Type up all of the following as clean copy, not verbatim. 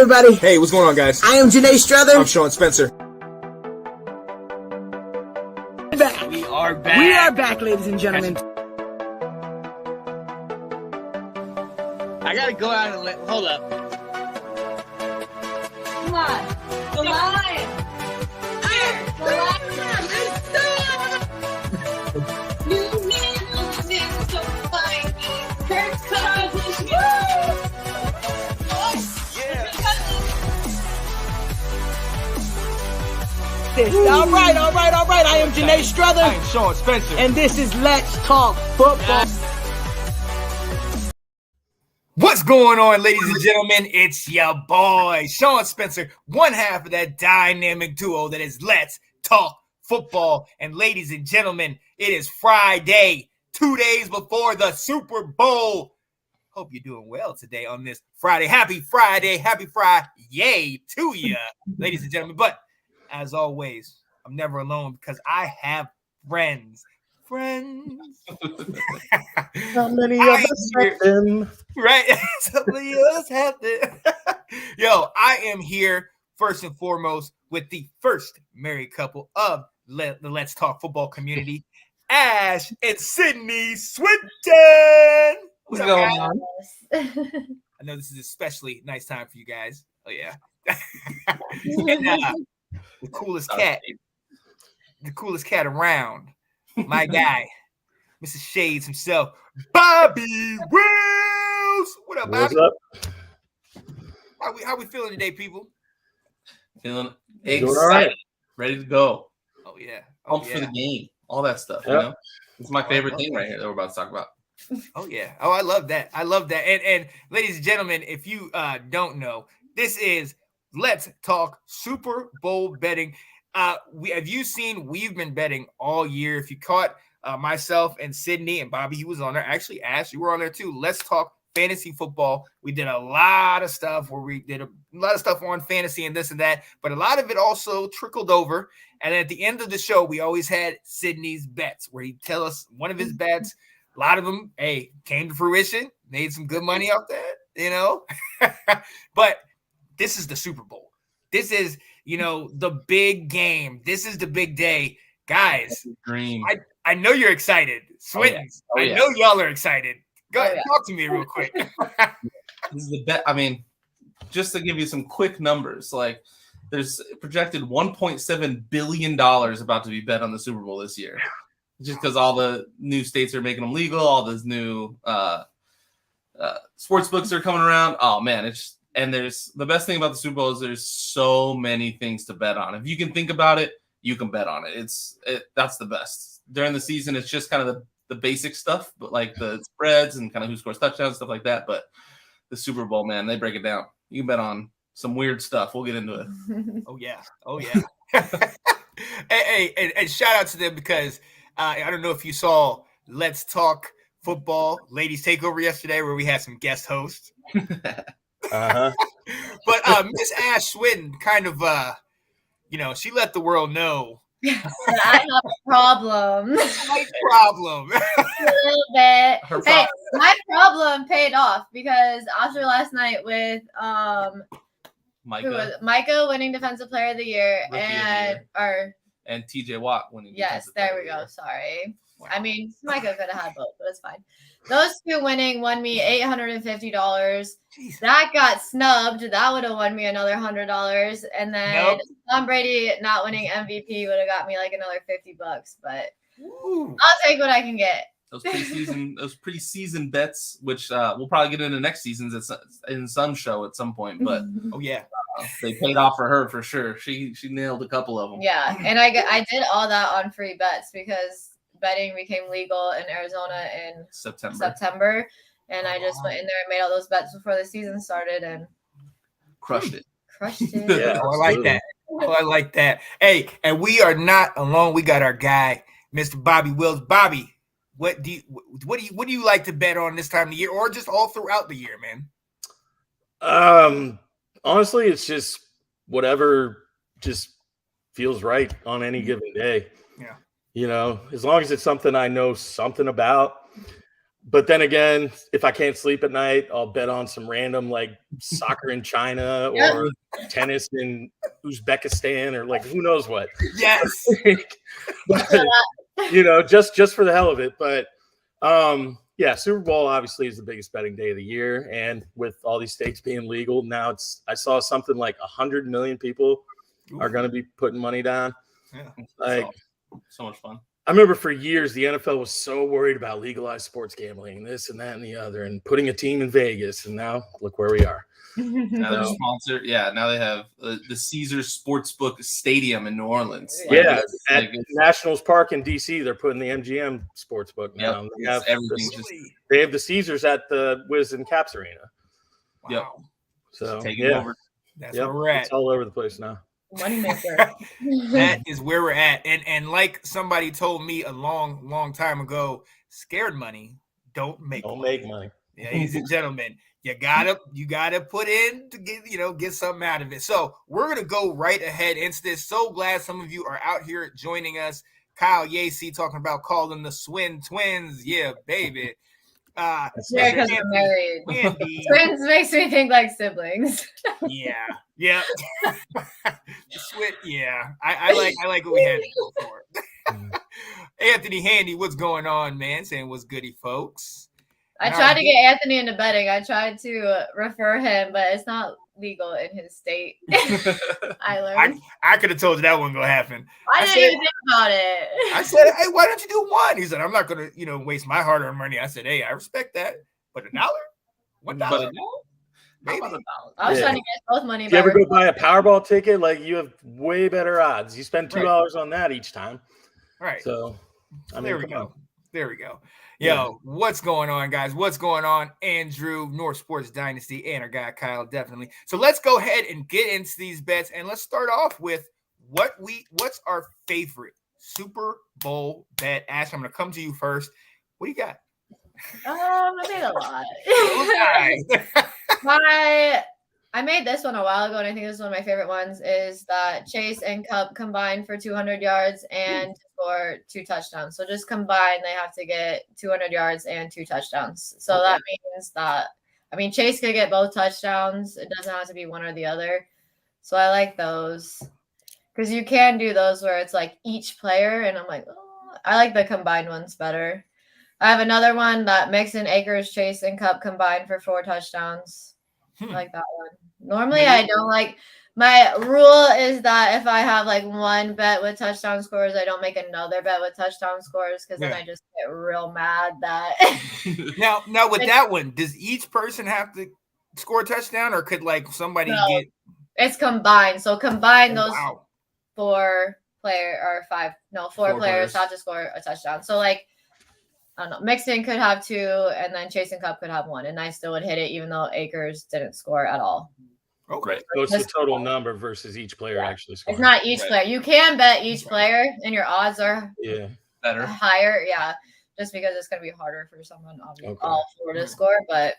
everybody. Hey, what's going on, guys? I am Janae Struther. I'm Sean Spencer. Back. We are back. We are back, ladies and gentlemen. I gotta go out and hold up. Come on. The line. The line. You need to find Kirk Cousins. All right. I am Janae Struther. I am Sean Spencer. And this is Let's Talk Football. What's going on, ladies and gentlemen? It's your boy, Sean Spencer, one half of that dynamic duo that is Let's Talk Football. And ladies and gentlemen, it is Friday, 2 days before the Super Bowl. Hope you're doing well today on this Friday. Happy Friday yay to you, ladies and gentlemen. But as always, I'm never alone because I have friends. How many of us have them? Right? So many of us have them. Yo, I am here first and foremost with the first married couple of the Let's Talk Football community, Ash and Sydney Swinton. What's going on? I know this is an especially nice time for you guys. Oh, yeah. And, the coolest cat around. My guy, Mr. Shades himself, Bobby Wills. What up, Bobby? What's up? How we feeling today, people? Feeling Doing excited, all right. ready to go. Oh yeah, Pumped for the game, all that stuff. Yep. You know, it's my favorite thing right here that we're about to talk about. Oh yeah. Oh, I love that. And ladies and gentlemen, if you don't know, this is Let's Talk Super Bowl betting. We've been betting all year. If you caught myself and Sydney and Bobby, he was on there. Actually, Ash, you were on there too. Let's Talk Fantasy Football. We did a lot of stuff where we did a lot of stuff on fantasy and this and that, but a lot of it also trickled over. And at the end of the show, we always had Sydney's bets where he'd tell us one of his bets. A lot of them, came to fruition, made some good money off that, you know. But this is the Super Bowl. This is, the big game. This is the big day. Guys, Dream. I know you're excited. Swintons, I know y'all are excited. Go ahead, talk to me real quick. This is the bet. I mean, just to give you some quick numbers, like there's projected $1.7 billion about to be bet on the Super Bowl this year. Just because all the new states are making them legal, all those new sports books are coming around. Oh man, there's the best thing about the Super Bowl is there's so many things to bet on. If you can think about it, you can bet on it. That's the best. During the season, it's just kind of the basic stuff, but like the spreads and kind of who scores touchdowns, stuff like that. But the Super Bowl, man, they break it down. You can bet on some weird stuff. We'll get into it. Oh yeah. And shout out to them because I don't know if you saw Let's Talk Football Ladies Takeover yesterday where we had some guest hosts. Uh-huh. But Miss Ash Swinton kind of, she let the world know. I have a problem. Slight problem. A little bit. Hey, my problem paid off because after last night with Micah winning Defensive Player of the Year and TJ Watt winning. Yes, there we go. Sorry. Wow. I mean, Micah could have had both, but it's fine. Those two winning won me $850. Jeez. That got snubbed. That would have won me another $100. And then Tom Brady not winning MVP would have got me like another $50. But I'll take what I can get. Those preseason bets, which we'll probably get into next season's in some show at some point. But they paid off for her for sure. She nailed a couple of them. Yeah, and I did all that on free bets because betting became legal in Arizona in September, and I just went in there and made all those bets before the season started and crushed it. Yeah, I like that. I like that. Hey, and we are not alone. We got our guy, Mr. Bobby Wills. Bobby, what do you like to bet on this time of the year, or just all throughout the year, man? Honestly, it's just whatever just feels right on any given day. Yeah. As long as it's something I know something about. But then again, if I can't sleep at night, I'll bet on some random like soccer in China or tennis in Uzbekistan or like who knows what. Yes. But, just for the hell of it. But yeah, Super Bowl obviously is the biggest betting day of the year, and with all these states being legal now, I saw something like 100 million people are going to be putting money down. Yeah, like so much fun. I remember for years the NFL was so worried about legalized sports gambling, this and that and the other, and putting a team in Vegas, and now look where we are. Now they're sponsored. Yeah, now they have the Caesars Sportsbook Stadium in New Orleans. Yeah, at Nationals Park in DC, they're putting the MGM Sportsbook now. Yep, they have the Caesars at the Wiz and Caps Arena. Wow. Yep. So taking over. That's where we're at. It's all over the place now. That is where we're at. And like somebody told me a long time ago, scared money don't make money. Yeah, ladies and gentlemen, you gotta put in to get something out of it. So we're gonna go right ahead into this. So glad some of you are out here joining us. Kyle Yacy talking about calling the Swin Twins. Yeah, baby. Yeah, because we're married. Twins makes me think like siblings. Yeah. Yeah. I like what we had to go for. Anthony Handy, what's going on, man? Saying what's goody, folks. I tried to get Anthony into betting. I tried to refer him, but it's not legal in his state. I learned. I could have told you that wasn't gonna happen. I didn't even think about it. I said, hey, why don't you do one? He said, I'm not gonna, waste my hard-earned money. I said, hey, I respect that, but $1? $1? Maybe. I was trying to get both money. If you ever go buy a Powerball ticket, like you have way better odds. You spend $2 on that each time. Right. So there we go. Yo, what's going on, guys? What's going on? Andrew, North Sports Dynasty, and our guy Kyle, definitely. So let's go ahead and get into these bets, and let's start off with what's our favorite Super Bowl bet. Ash, I'm going to come to you first. What do you got? I made a lot. I made this one a while ago, and I think this is one of my favorite ones, is that Chase and Cup combined for 200 yards and score 2 touchdowns. So just combined, they have to get 200 yards and 2 touchdowns. So that means that, Chase could get both touchdowns. It doesn't have to be one or the other. So I like those because you can do those where it's like each player, and I'm like, I like the combined ones better. I have another one that Mixon, Akers, Chase, and Cup combined for 4 touchdowns. I like that one. Normally, I don't like. My rule is that if I have like one bet with touchdown scores, I don't make another bet with touchdown scores because then I just get real mad that. now with that one, does each person have to score a touchdown, or could like somebody get? It's combined. So combine those 4 players have to score a touchdown. So like, I don't know, Mixon could have 2, and then Chase and Cup could have 1, and I still would hit it even though Akers didn't score at all. Okay. So it's the total number versus each player actually scoring. It's not each player. You can bet each player, and your odds are better, higher. Yeah, just because it's going to be harder for someone all 4 to score. But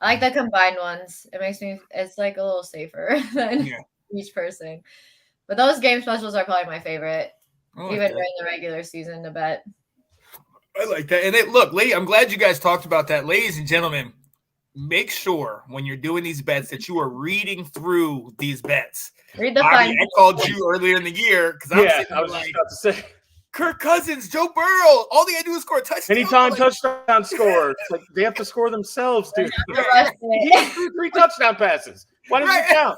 I like the combined ones. It makes me. It's like a little safer than each person. But those game specials are probably my favorite, even during the regular season to bet. I like that. And look, I'm glad you guys talked about that. Ladies and gentlemen, make sure when you're doing these bets that you are reading through these bets. Read the fine. I called you earlier in the year because I was just about to say Kirk Cousins, Joe Burrow. All they gotta do is score a touchdown. Anytime touchdown score, it's like they have to score themselves, dude. 3 touchdown passes. Why does it count?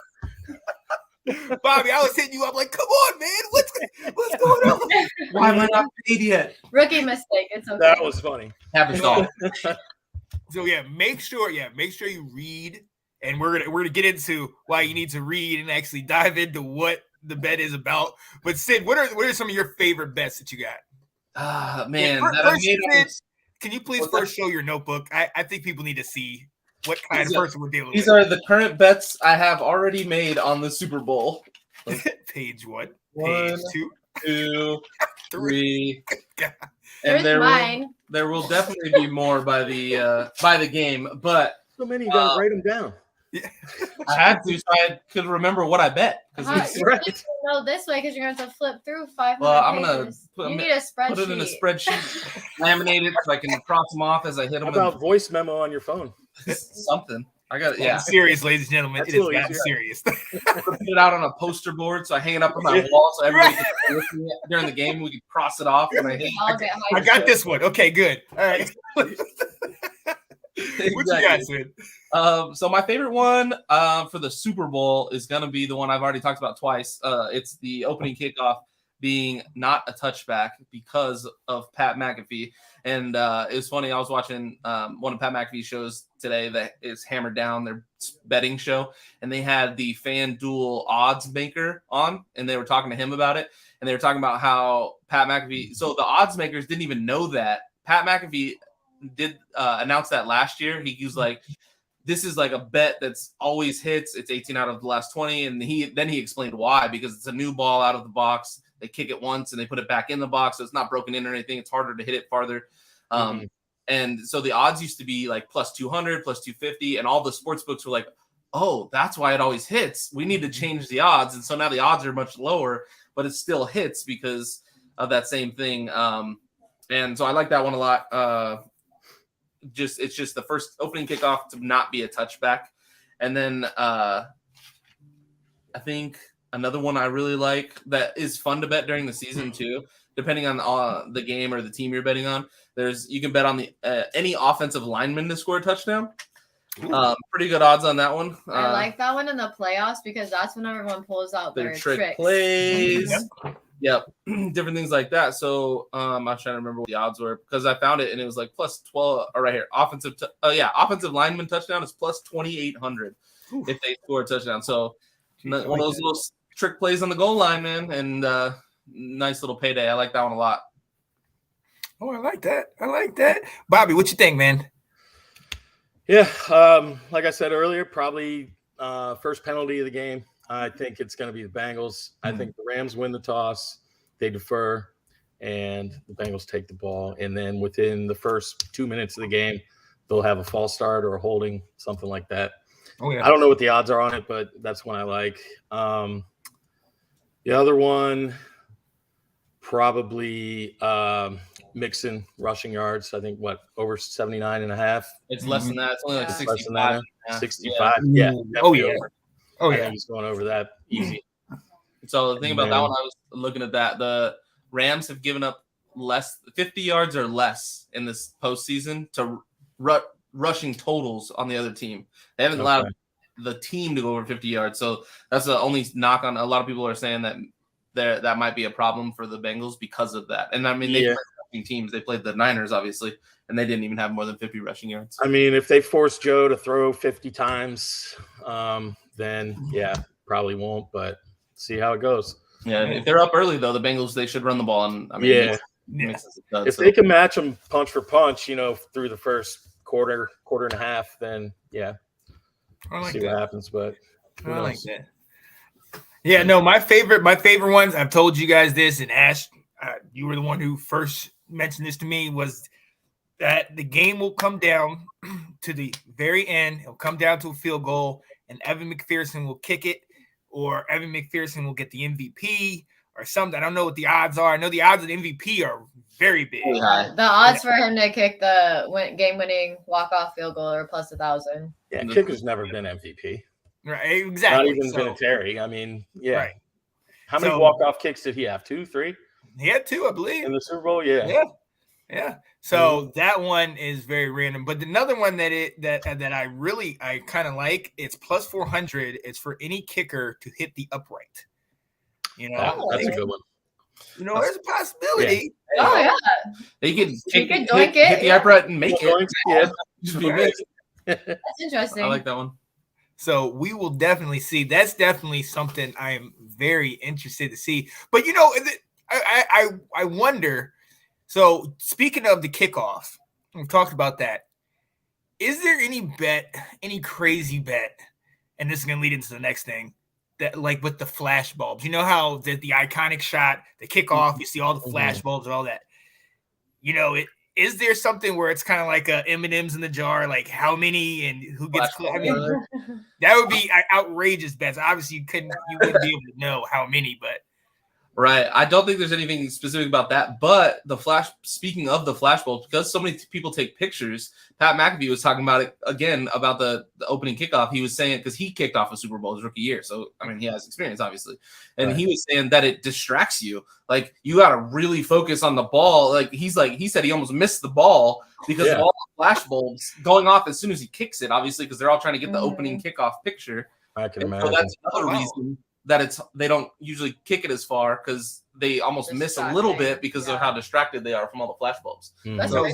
Bobby, I was hitting you up like, come on, man. What's going on? Why am I not paid yet? Rookie mistake. It's okay. That was funny. Happens all. So make sure you read, and we're gonna get into why you need to read and actually dive into what the bet is about. But Sid, what are some of your favorite bets that you got? Man, Sid, can you please first show your notebook? I think people need to see what kind of person we're dealing with. These are the current bets I have already made on the Super Bowl. Page 1, page 2, 3. And there will definitely be more by the game, but so many, you gotta write them down. I had to, so I could remember what I bet. Because You're right. gonna know this way because you're going to have to flip through 500 Well, I'm gonna pages. You need a spreadsheet. put it in a spreadsheet, laminate it so I can cross them off as I hit them. How about voice memo on your phone? Something? I got it. Yeah, Yeah, serious, ladies and gentlemen. That's It is a little that easier. serious. put it out on a poster board so I hang it up on my wall so everybody can see it during the game. We can cross it off when I hit. I'll get I hyped. got this one. Okay, good. All right. What you got, Sid? So my favorite one for the Super Bowl is going to be the one I've already talked about twice. It's the opening kickoff being not a touchback because of Pat McAfee. And it was funny. I was watching one of Pat McAfee's shows today that is Hammered Down, their betting show. And they had the FanDuel odds maker on, and they were talking to him about it. And they were talking about how Pat McAfee – so the odds makers didn't even know that. Pat McAfee did announce that last year. He was like, this is like a bet that's always hits. It's 18 out of the last 20. And he explained why, because it's a new ball out of the box. They kick it once and they put it back in the box. So it's not broken in or anything. It's harder to hit it farther. And so the odds used to be like plus 200, plus 250. And all the sports books were like, oh, that's why it always hits. We need to change the odds. And so now the odds are much lower, but it still hits because of that same thing. And so I like that one a lot. It's just the first opening kickoff to not be a touchback. And then I think another one I really like that is fun to bet during the season too, depending on the game or the team you're betting on. You can bet on the any offensive lineman to score a touchdown. Pretty good odds on that one. I like that one in the playoffs because that's when everyone pulls out their trick tricks. plays. Yep. Different things like that. So I was trying to remember what the odds were because I found it and it was like plus 12 right here. Offensive lineman touchdown is plus 2,800 if they score a touchdown. So one of those little trick plays on the goal line, man, and nice little payday. I like that one a lot. Oh, I like that. Bobby, what you think, man? Yeah, like I said earlier, probably first penalty of the game. I think it's going to be the Bengals. I think the Rams win the toss. They defer, and the Bengals take the ball. And then within the first 2 minutes of the game, they'll have a false start or a holding, something like that. Oh, yeah. I don't know what the odds are on it, but that's one I like. The other one, probably Mixon rushing yards. I think, over 79.5? It's less than that. It's only like Yeah. 65. Less than that, Yeah. 65. Yeah. Oh, yeah. Over. Oh, I yeah. think he's going over that easy. So the thing about that Man. one, I was looking at that. The Rams have given up 50 yards or less in this postseason to rushing totals on the other team. They haven't allowed the team to go over 50 yards. So that's the only knock on. A lot of people are saying that might be a problem for the Bengals because of that. And I mean, they played rushing teams. They played the Niners, obviously, and they didn't even have more than 50 rushing yards. I mean, if they force Joe to throw 50 times, then probably won't, but see how it goes. Yeah, if they're up early though, the Bengals they should run the ball. And I mean, if they can match them punch for punch, through the first quarter and a half, then I see what happens. But I like that. Yeah, no, my favorite ones. I've told you guys this, and Ash, you were the one who first mentioned this to me. Was that the game will come down to the very end? It'll come down to a field goal, and Evan McPherson will kick it, or Evan McPherson will get the MVP or something. I don't know what the odds are. I know the odds of the MVP are very big. The odds for him to kick the game-winning walk-off field goal are plus 1,000. Yeah, kicker's never been MVP. Right, exactly. Not even Vinatieri. I mean, Right. How many walk-off kicks did he have? 2, 3? He had 2, I believe. In the Super Bowl, yeah. So that one is very random. But another one that I kind of like, it's plus 400. It's for any kicker to hit the upright. That's a good one. There's a possibility. Yeah. Oh yeah, they can hit the upright and make it. Just be amazing. That's interesting. I like that one. So we will definitely see. That's definitely something I am very interested to see. But I wonder. So speaking of the kickoff, we've talked about that. Is there any crazy bet, and this is going to lead into the next thing, that like with the flash bulbs? You know how the iconic shot, the kickoff, you see all the flash bulbs and all that. is there something where it's kind of like M&M's in the jar, like how many and who gets? I mean, that would be outrageous bets. Obviously, you wouldn't be able to know how many, but. Right. I don't think there's anything specific about that. But speaking of the flash bulbs, because so many people take pictures, Pat McAfee was talking about it again about the opening kickoff. He was saying, because he kicked off a Super Bowl his rookie year. So, I mean, he has experience, obviously. And he was saying that it distracts you. Like, you got to really focus on the ball. Like, he said he almost missed the ball because of all the flash bulbs going off as soon as he kicks it, obviously, because they're all trying to get the opening kickoff picture. I can imagine. So that's another reason that they don't usually kick it as far, because they almost miss a little bit because of how distracted they are from all the flash bulbs. So,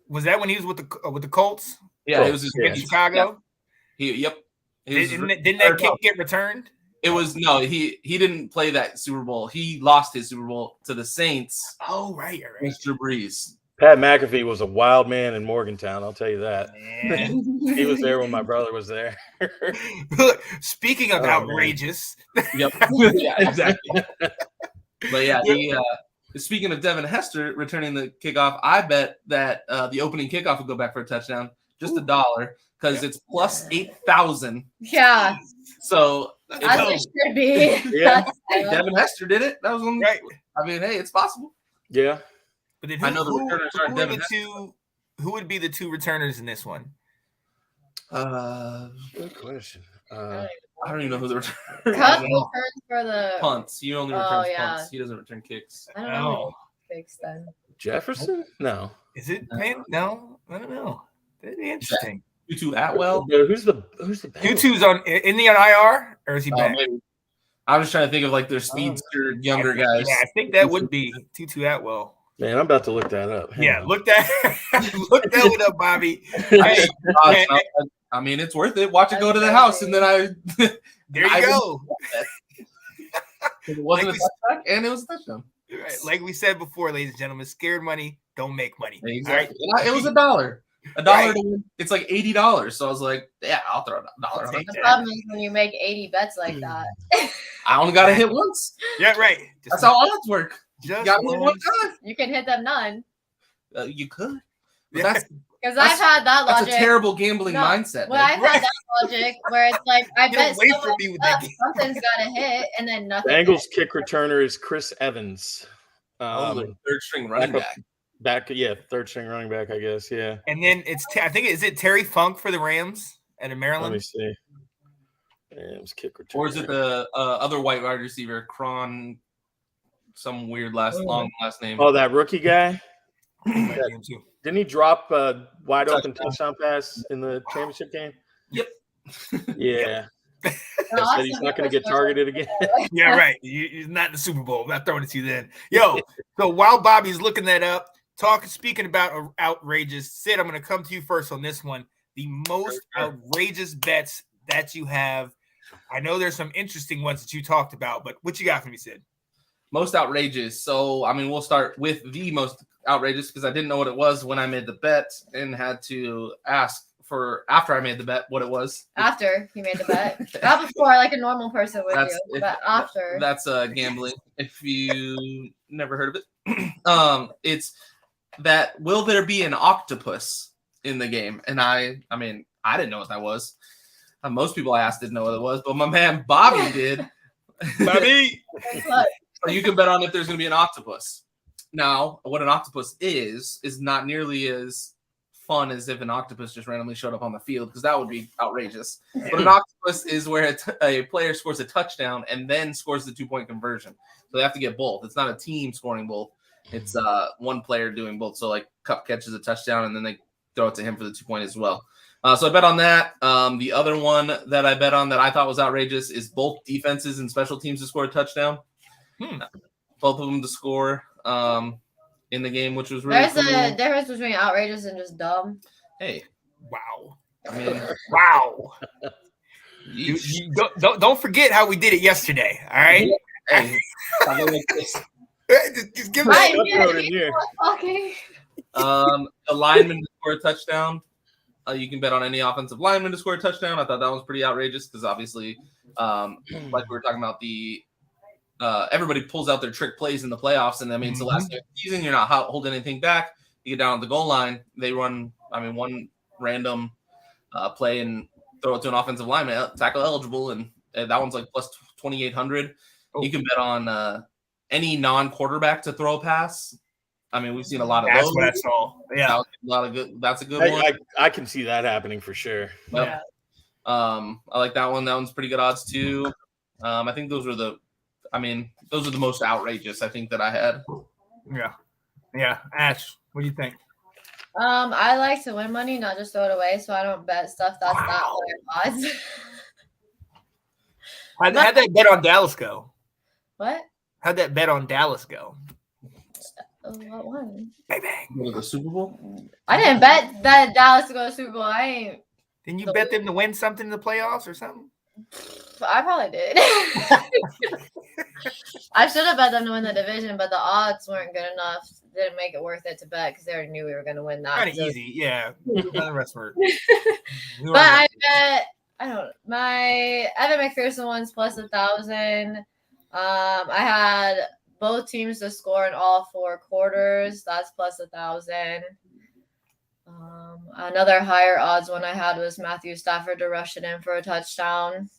was that when he was with the Colts? Yeah, it was in Chicago. Yeah. Didn't that kick get returned? It was he didn't play that Super Bowl. He lost his Super Bowl to the Saints. Oh, right. Mr. Breeze. Pat McAfee was a wild man in Morgantown, I'll tell you that. He was there when my brother was there. Speaking of outrageous. Yep. Yeah, exactly. But yeah, speaking of Devin Hester returning the kickoff, I bet that the opening kickoff will go back for a touchdown, just $1, because it's plus 8,000. Yeah. So as it should be. Yeah. Devin Hester did it. That was one. Right. I mean, hey, it's possible. Yeah. But then I know the returners aren't Devin Hester. Who would be the two returners in this one? Good question. I don't even know who the returns. Cup returns for the punts. He only returns punts. He doesn't return kicks. I don't know. Kicks then. Jefferson? No. Is it? No, I don't know. That'd be interesting. Tutu Atwell. Who's the Tutu's on IR, or is he back? Maybe. I'm just trying to think of like their speedster younger guys. Yeah, I think that would be Tutu Atwell. Man, I'm about to look that up. Yeah, look that one up, Bobby. Hey, I mean, it's worth it. Watch it go to the house, and then there you go. It wasn't a touchback, and it was a touchdown. Right. Like we said before, ladies and gentlemen, scared money don't make money. Exactly. Right? It was $1. $1 to win. It's like $80. So I was like, yeah, I'll throw $1. The problem is when you make 80 bets like that. I only got to hit once. Yeah, right. That's how odds work. You got to hit one time. You can hit them none. You could. But Yeah. that's Because I've had that logic. That's a terrible gambling mindset. Well, I've had that logic where it's like, I bet something's got to hit, and then nothing. Bengals kick returner is Chris Evans. Third string running back. Third string running back, I guess. Yeah. And then is it Terry Funk for the Rams at Maryland? Let me see. Rams kick returner. Or is it the other white wide receiver, Cron? Some weird long last name. Oh, that rookie guy. Didn't he drop a wide open touchdown pass in the championship game? Yep. Yeah. Said he's not going to get targeted again. Yeah, right. He's not in the Super Bowl. I'm not throwing it to you then. Yo, so while Bobby's looking that up, speaking about outrageous, Sid, I'm going to come to you first on this one. The most outrageous bets that you have. I know there's some interesting ones that you talked about, but what you got for me, Sid? Most outrageous. So, I mean, we'll start with the most outrageous because I didn't know what it was when I made the bet and had to ask for after I made the bet what it was. After you made the bet. Not before, like a normal person would do, but after. That's gambling. If you never heard of it. It's that will there be an octopus in the game? And I mean, I didn't know what that was. Most people I asked didn't know what it was, but my man Bobby did. Bobby! So you can bet on if there's going to be an octopus. Now, what an octopus is not nearly as fun as if an octopus just randomly showed up on the field, because that would be outrageous. But an octopus is where a player scores a touchdown and then scores the 2-point conversion. So they have to get both. It's not a team scoring both. It's one player doing both. So like Cup catches a touchdown and then they throw it to him for the 2-point as well. So I bet on that. The other one that I bet on that I thought was outrageous is both defenses and special teams to score a touchdown. Both of them to score in the game, which was really There's a difference between outrageous and just dumb. Hey. Wow. I mean, wow. You don't forget how we did it yesterday, all right? Hey. just give me Okay. A lineman to score a touchdown. You can bet on any offensive lineman to score a touchdown. I thought that was pretty outrageous because obviously, like we were talking about, everybody pulls out their trick plays in the playoffs, and that means the last game of the season you're not holding anything back. You get down at the goal line, they run, one random play and throw it to an offensive lineman, tackle eligible, and that one's like plus 2,800. Oh. You can bet on any non-quarterback to throw a pass. We've seen a lot of That's those. what I saw. Yeah. That's a good one. I can see that happening for sure. Yep. I like that one. That one's pretty good odds too. I think those are the most outrageous I think that I had. Yeah. Ash, what do you think? I like to win money, not just throw it away, so I don't bet stuff that's not higher odds. How'd that bet on Dallas go? What? How'd that bet on Dallas go? What one? Bang bang. The Super Bowl? I didn't bet that Dallas to go to Super Bowl. Didn't you bet them to win something in the playoffs or something? I probably did. I should have bet them to win the division, but the odds weren't good enough. Didn't make it worth it to bet because they already knew we were going to win that. Kind of easy, yeah. The rest were. But I bet my Evan McPherson one's plus 1,000. I had both teams to score in all 4 quarters. That's plus 1,000. Another higher odds one I had was Matthew Stafford to rush it in for a touchdown,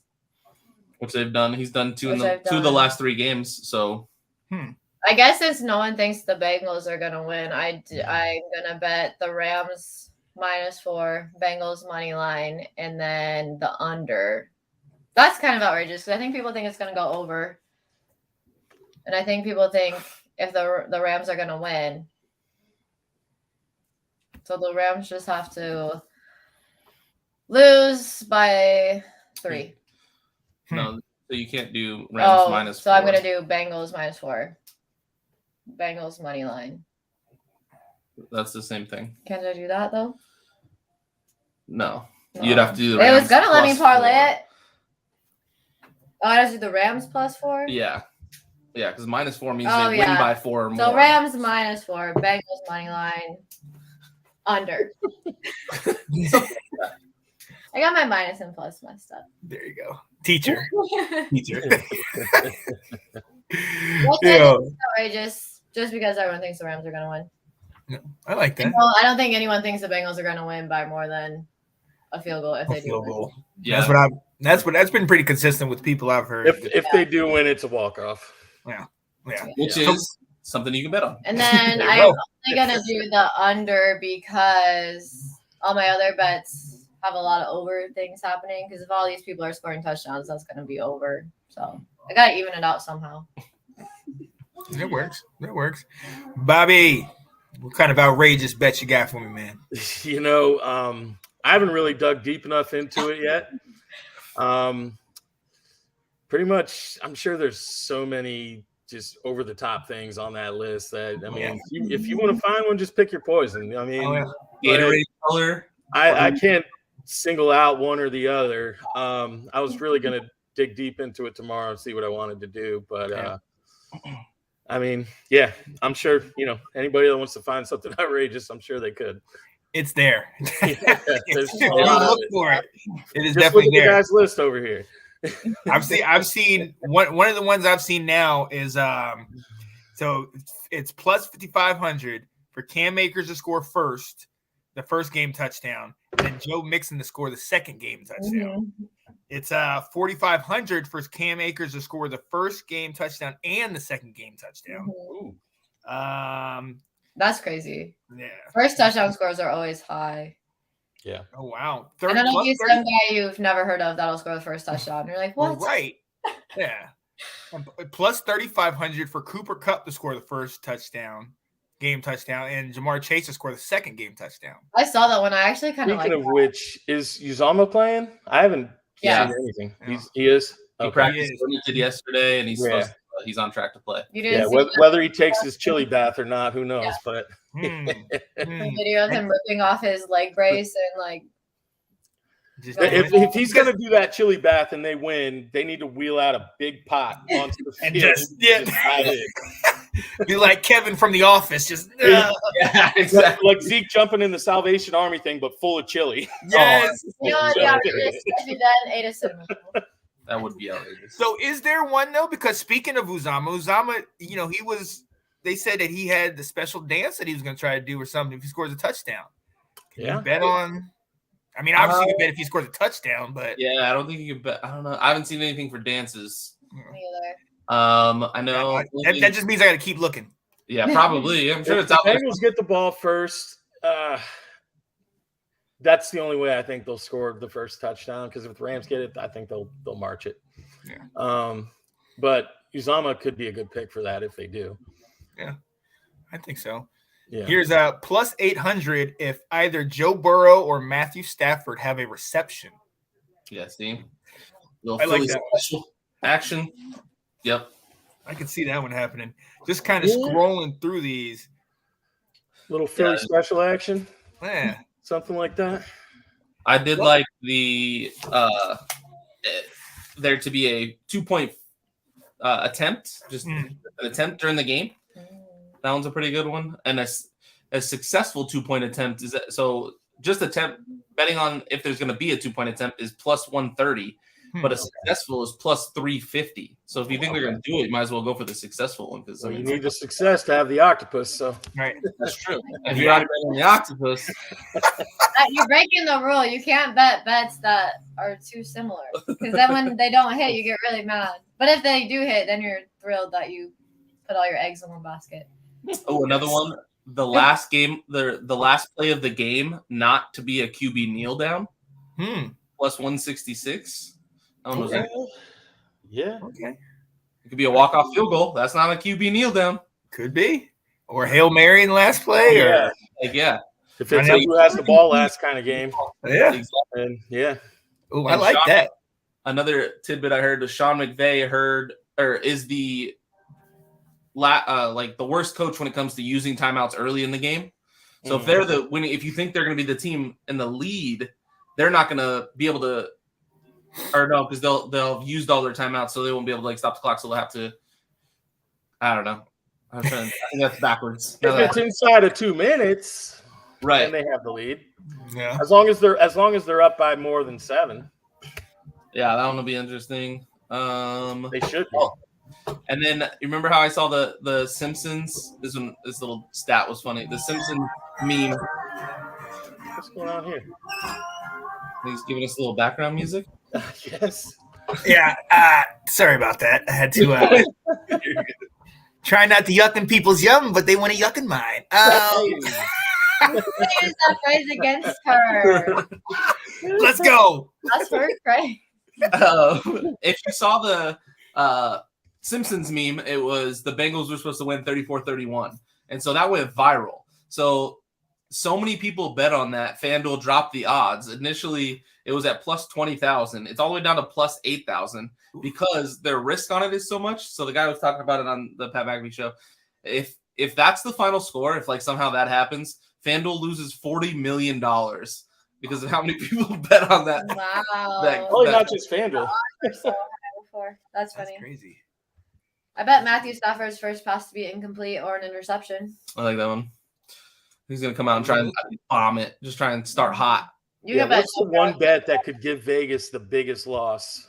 which they've done. He's done two of the last 3 games. So, I guess since no one thinks the Bengals are gonna win, I'm gonna bet the Rams -4, Bengals money line, and then the under. That's kind of outrageous because I think people think it's gonna go over, and I think people think if the Rams are gonna win. So the Rams just have to lose by 3. No, so you can't do Rams -4. So I'm going to do Bengals -4. Bengals money line. That's the same thing. Can't I do that, though? No. You'd have to do the Rams. It was going to let me parlay +4. it. Oh, I have to do the Rams +4? Yeah. Yeah, because -4 means they win by 4 or more. So Rams -4, Bengals money line. Under. I got my minus and plus messed up. There you go. Teacher. Outrageous just because everyone thinks the Rams are going to win. No, I like that. Well, I don't think anyone thinks the Bengals are going to win by more than a field goal if they do win. Yeah. That's been pretty consistent with people I've heard. If they do win, it's a walk-off. Yeah. Which is something you can bet on. And then I'm only going to do the under because all my other bets have a lot of over things happening because if all these people are scoring touchdowns, that's going to be over. So I got to even it out somehow. It works. Bobby, what kind of outrageous bet you got for me, man? I haven't really dug deep enough into it yet. Pretty much, I'm sure there's so many just over the top things on that list that if you want to find one, just pick your poison. Gatorade color. I can't single out one or the other. I was really gonna dig deep into it tomorrow and see what I wanted to do, but I'm sure anybody that wants to find something outrageous, I'm sure they could. It's there. Look for it. It is just definitely look at there. the guy's list over here. I've seen one of the ones I've seen now is so it's plus 5,500 for Cam Akers to score the first game touchdown, and Joe Mixon to score the second game touchdown. Mm-hmm. It's 4,500 for Cam Akers to score the first game touchdown and the second game touchdown. Mm-hmm. That's crazy. Yeah. First touchdown scores are always high. Yeah. Oh wow. I don't know if you some guy you've never heard of that'll score the first touchdown. You're like, what? Right. Yeah. Plus 3,500 for Cooper Kupp to score the first game touchdown, and Jamar Chase to score the second game touchdown. I saw that one. I actually kind of like. Speaking of which, is Uzama playing? I haven't seen anything. He is. He practiced yesterday, and he's on track to play. Whether he takes his chili bath or not, who knows? But video of him ripping off his leg brace and if he's gonna do that chili bath and they win, they need to wheel out a big pot onto the field and just be like Kevin from The Office, just exactly. like Zeke jumping in the Salvation Army thing, but full of chili. Yes. That would be outrageous. So is there one though? Because speaking of Uzama, he was they said that he had the special dance that he was going to try to do or something if he scores a touchdown. Can you Yeah. bet on? I mean, obviously you can bet if he scores a touchdown, but Yeah, I don't think you can bet. I don't know. I haven't seen anything for dances. Me either. I know. that just means I got to keep looking. Yeah, probably. I'm sure If it's the out there. Bengals get the ball first, that's the only way I think they'll score the first touchdown. Because if the Rams get it, I think they'll march it. Yeah. But Uzama could be a good pick for that if they do. Yeah, I think so. Yeah. Here's a plus 800 if either Joe Burrow or Matthew Stafford have a reception. Yeah, see? Little I like Philly that. special action. Yep. I can see that one happening. Just kind of scrolling through these. Little Philly special action, Yeah. something like that. I did like the there to be a 2-point attempt, just an attempt during the game. That one's a pretty good one. And a successful 2-point attempt is so just attempt betting on if there's going to be a 2-point attempt is plus 130, but a successful is plus 350. So if you think they're going to do it, you might as well go for the successful one because you need the success to have the octopus. So right, that's true. If you're already betting on the octopus, You're breaking the rule. You can't bet bets that are too similar because then when they don't hit, you get really mad. But if they do hit, then you're thrilled that you put all your eggs in one basket. Oh, another one. The last game, the last play of the game, not to be a QB kneel down. Plus 166. I don't know. Yeah. Okay. It could be a walk-off field goal. That's not a QB kneel down. Could be. Or Hail Mary in the last play. Yeah. Yeah. If it's a who has the ball last kind of game. Yeah. Exactly. And yeah. Oh, I like that. Another tidbit I heard was Sean McVay is the like the worst coach when it comes to using timeouts early in the game. So if they're if you think they're going to be the team in the lead, they're not going to be able to, or no, because they'll have used all their timeouts, so they won't be able to stop the clock. So they'll have to. I don't know. I think that's backwards. If it's inside of 2 minutes, right, and they have the lead. Yeah. As long as they're up by more than 7. Yeah, that one will be interesting. They should be. And then you remember how I saw the Simpsons? This little stat was funny. The Simpsons meme. What's going on here? He's giving us a little background music. Yes. Yeah. Sorry about that. I had to try not to yuck in people's yum, but they want to yuck in mine. Use that phrase against her. Let's go. That's her, Craig. If you saw the Simpsons meme, it was the Bengals were supposed to win 34-31. And so that went viral. So many people bet on that. FanDuel dropped the odds. Initially, it was at plus 20,000. It's all the way down to plus 8,000 because their risk on it is so much. So the guy was talking about it on the Pat McAfee show. If that's the final score, if like somehow that happens, FanDuel loses $40 million because of how many people bet on that. Wow. Probably not just FanDuel. That's funny. That's crazy. I bet Matthew Stafford's first pass to be incomplete or an interception. I like that one. He's going to come out and try and bomb it. Just try and start hot. What's the one bet that could give Vegas the biggest loss?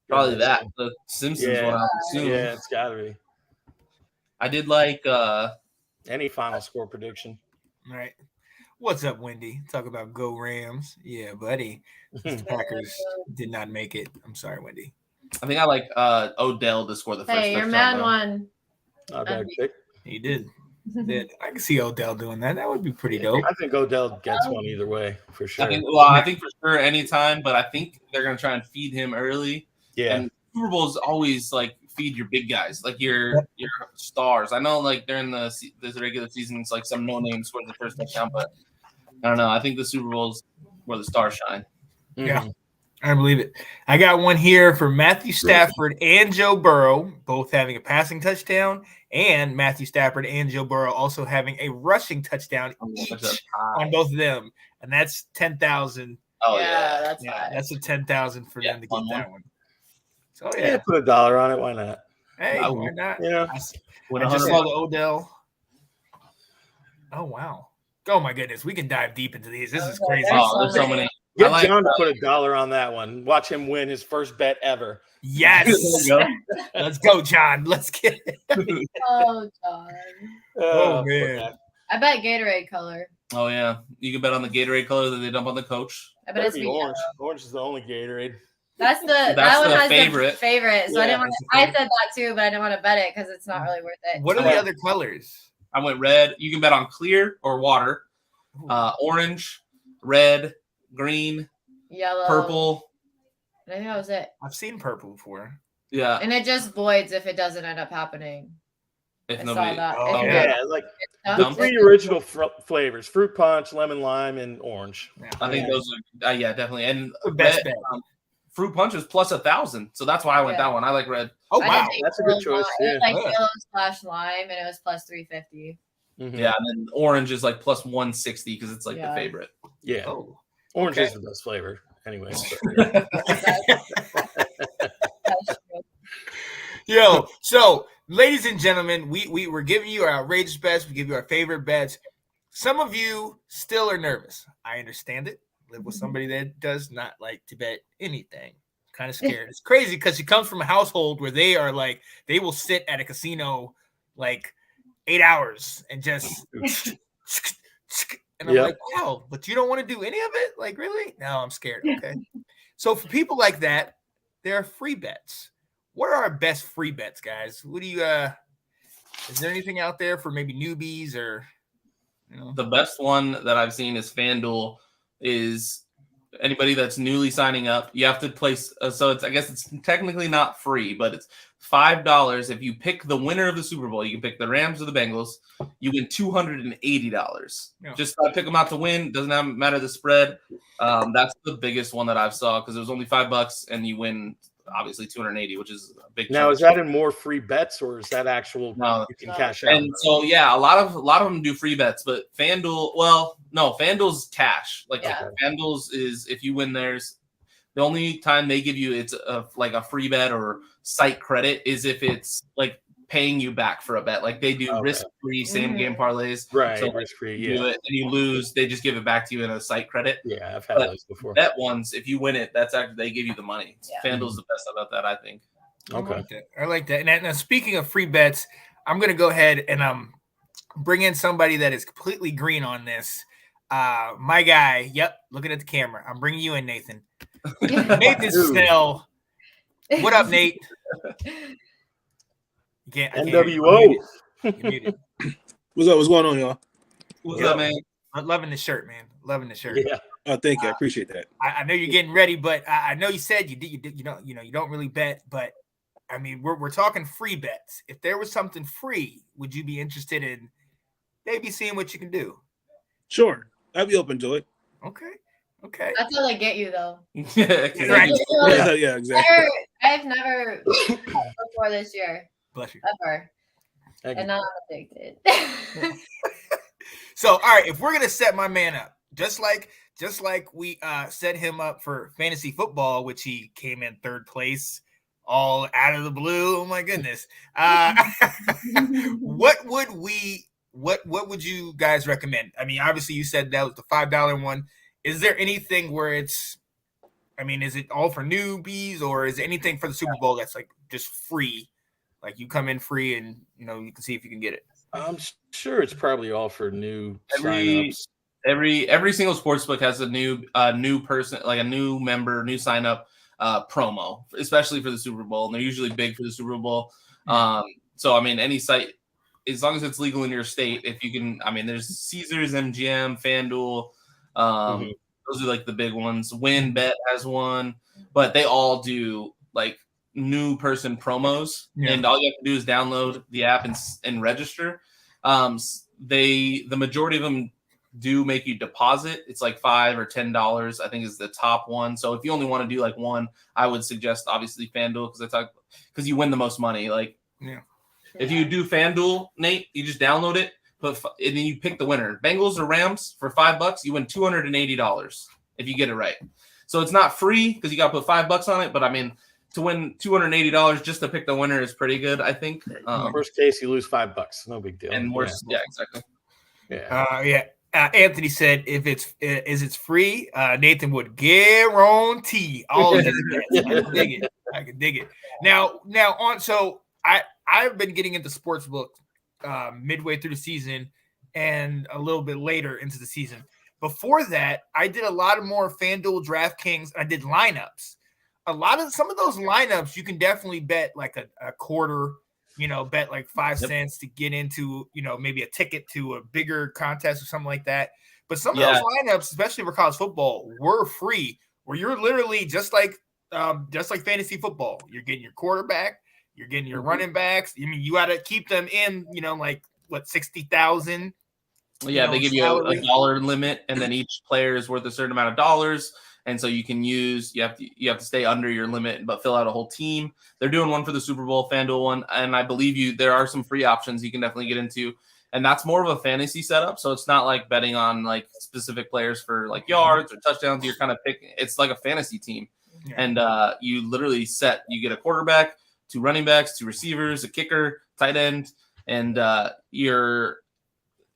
Probably that. The Simpsons one, I would assume. Yeah, it's got to be. I did like any final score prediction. All right. What's up, Wendy? Talk about Go Rams. Yeah, buddy. The Packers did not make it. I'm sorry, Wendy. I think I like Odell to score the first touchdown. Hey, your man won. Not a bad pick. He did. I can see Odell doing that. That would be pretty dope. I think Odell gets one either way for sure. I think for sure anytime, but I think they're going to try and feed him early. Yeah. And Super Bowl's always like feed your big guys, like your stars. I know like during this regular season, it's like some no name scores the first touchdown, but I don't know. I think the Super Bowl's where the stars shine. Yeah. I believe it. I got one here for Matthew Stafford and Joe Burrow, both having a passing touchdown, and Matthew Stafford and Joe Burrow also having a rushing touchdown each on both of them, and that's 10,000. Oh yeah, that's a 10,000 for them to get that one. So yeah, put $1 on it. Why not? Hey, why not? You know, I just saw the Odell. Oh wow! Oh my goodness, we can dive deep into these. This is crazy. Oh, there's so many. Get like, John to put $1 on that one. Watch him win his first bet ever. Yes. Let's go, John. Let's get it. Oh, John. Oh, man. I bet Gatorade color. Oh yeah, you can bet on the Gatorade color that they dump on the coach. I bet it's Be orange. Orange is the only Gatorade. That's that one has the favorite. So Yeah, I said that too, but I didn't want to bet it because it's not really worth it. What are the other colors? I went red. You can bet on clear or water, orange, red, green, yellow, purple. I think that was it. I've seen purple before. Yeah, and it just voids if it doesn't end up happening. if I nobody. saw that. Oh, Yeah, like the 3 original flavors: fruit punch, lemon lime, and orange. Yeah. I think those are definitely. And The best bet. fruit punch is plus 1,000, so that's why I went that one. I like red. Oh, I wow. think That's a good choice. It was Yeah. yellow / lime, and it was plus 350. Mhm. Yeah, and then orange is like plus 160 because it's like the Yeah. favorite. Yeah. Oh. Orange Okay. is the best flavor, anyway. That's true. Yo, so ladies and gentlemen, we're giving you our outrageous bets. We give you our favorite bets. Some of you still are nervous. I understand it. Live with somebody that does not like to bet anything. Kind of scared. It's crazy because she comes from a household where they are like, they will sit at a casino like 8 hours and just and I'm Yep. like, wow, but you don't want to do any of it? Like, really? No, I'm scared. Okay. So for people like that, there are free bets. What are our best free bets, guys? What do you is there anything out there for maybe newbies or The best one that I've seen is FanDuel. Is anybody that's newly signing up, you have to place. So it's, I guess it's technically not free, but it's $5 if you pick the winner of the Super Bowl. You can pick the Rams or the Bengals. You win $280. Yeah. Just pick them out to win. Doesn't matter the spread. That's the biggest one that I've saw because it was only $5 and you win obviously 280, which is a big. Now, chunk. is that in more free bets or is that actual? No. You can cash out. And so yeah, a lot of them do free bets, but FanDuel, well, no, FanDuel's cash. Like FanDuel's is if you win theirs, the only time they give you it's like a free bet or site credit is if it's like paying you back for a bet. Like they do risk-free same game parlays. Right, So risk-free, you do it and you lose, they just give it back to you in a site credit. Yeah, I've had those before. Bet ones, if you win it, that's actually they give you the money. FanDuel's the best about that, I think. Okay. I like that. And now, speaking of free bets, I'm going to go ahead and bring in somebody that is completely green on this. My guy. Yep. Looking at the camera. I'm bringing you in, Nathan. Nathan Snell. What up, Nate? NWO. What's up? What's going on, y'all? What's up, man? I'm loving the shirt, man. Loving the shirt. Yeah. Oh, thank you. I appreciate that. I know you're getting ready, but I know you said you don't really bet, but I mean we're talking free bets. If there was something free, would you be interested in maybe seeing what you can do? Sure, I'd be open to it. Okay. That's how they get you, though. Right. Yeah, exactly. I've never before this year. Bless you. Ever. And now I'm addicted. So, all right, if we're gonna set my man up, just like we set him up for fantasy football, which he came in 3rd place, all out of the blue. Oh my goodness. What would you guys recommend? I mean, obviously you said that was the $5 one. Is there anything where is it all for newbies or is anything for the Super Bowl that's like just free? Like you come in free and you can see if you can get it. I'm sure it's probably all for new signups. Every single sportsbook has a new person, like a new member, new sign up promo, especially for the Super Bowl, and they're usually big for the Super Bowl. So I mean, any site, as long as it's legal in your state, if you can, I mean, there's Caesars, MGM, FanDuel. Those are like the big ones. WinBet has one, but they all do like new person promos, and all you have to do is download the app and register. The majority of them do make you deposit. It's like $5 or $10, I think, is the top one. So if you only want to do like one, I would suggest obviously FanDuel because you win the most money. Like, if you do FanDuel, Nate, you just download it, and then you pick the winner. Bengals or Rams for $5, you win $280 if you get it right. So it's not free because you got to put $5 on it, but I mean, to win $280 just to pick the winner is pretty good, I think. Worst case, you lose $5. No big deal. And worse, yeah, exactly. Yeah. Anthony said, "If it's free, Nathan would guarantee all of his bets." I can dig it. I can dig it. Now on. So I've been getting into sportsbook midway through the season and a little bit later into the season. Before that, I did a lot of more FanDuel, DraftKings. I did lineups. Some of those lineups you can definitely bet like a quarter. Bet like 5 cents to get into, maybe a ticket to a bigger contest or something like that. But some of those lineups, especially for college football, were free, where you're literally just like fantasy football. You're getting your quarterback, you're getting your running backs. I mean, you got to keep them in, like what 60,000. Yeah, they give you a dollar limit, and then each player is worth a certain amount of dollars. And so you have to stay under your limit, but fill out a whole team. They're doing one for the Super Bowl, FanDuel one, and I believe there are some free options you can definitely get into. And that's more of a fantasy setup, so it's not like betting on like specific players for like yards or touchdowns. You're kind of picking. It's like a fantasy team, and you literally you get a quarterback, 2 running backs, 2 receivers, a kicker, tight end, and you're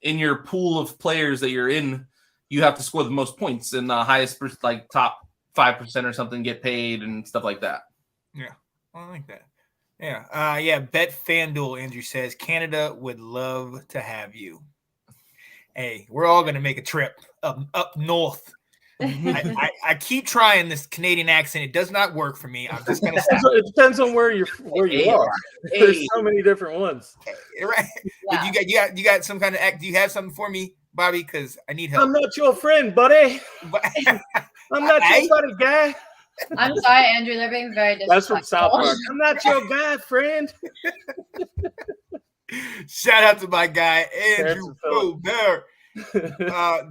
in your pool of players that you're in. You have to score the most points, and the highest, like top 5% or something, get paid and stuff like that. Yeah, I like that. Yeah, bet FanDuel. Andrew says Canada would love to have you. Hey, we're all gonna make a trip up north. I keep trying this Canadian accent. It does not work for me. I'm just gonna stop. It depends on where you are. There's so many different ones. Right? Yeah. But you got some kind of act. Do you have something for me, Bobby? Because I need help. I'm not your friend, buddy. I'm not your buddy, guy. I'm sorry, Andrew. They're being very disrespectful. That's from South Park. I'm not your guy, friend. Shout out to my guy, Andrew Foder.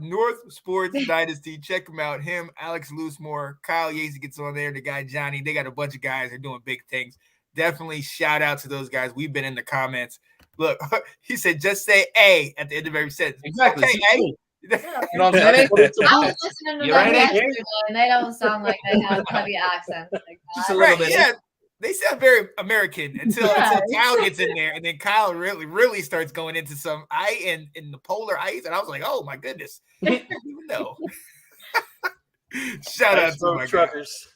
North Sports Dynasty. Check him out. Him, Alex Loosemore, Kyle Yates gets on there. The guy, Johnny. They got a bunch of guys. They're doing big things. Definitely shout out to those guys. We've been in the comments. Look, he said, just say A at the end of every sentence. Exactly. Okay, A. You know what I'm saying? I was listening to them yesterday, and they don't sound like they have heavy accents like that. Just a little bit. Yeah, they sound very American until Kyle gets in there, and then Kyle really starts going into some in the polar ice, and I was like, oh my goodness, I didn't even know. Shout out to my truckers.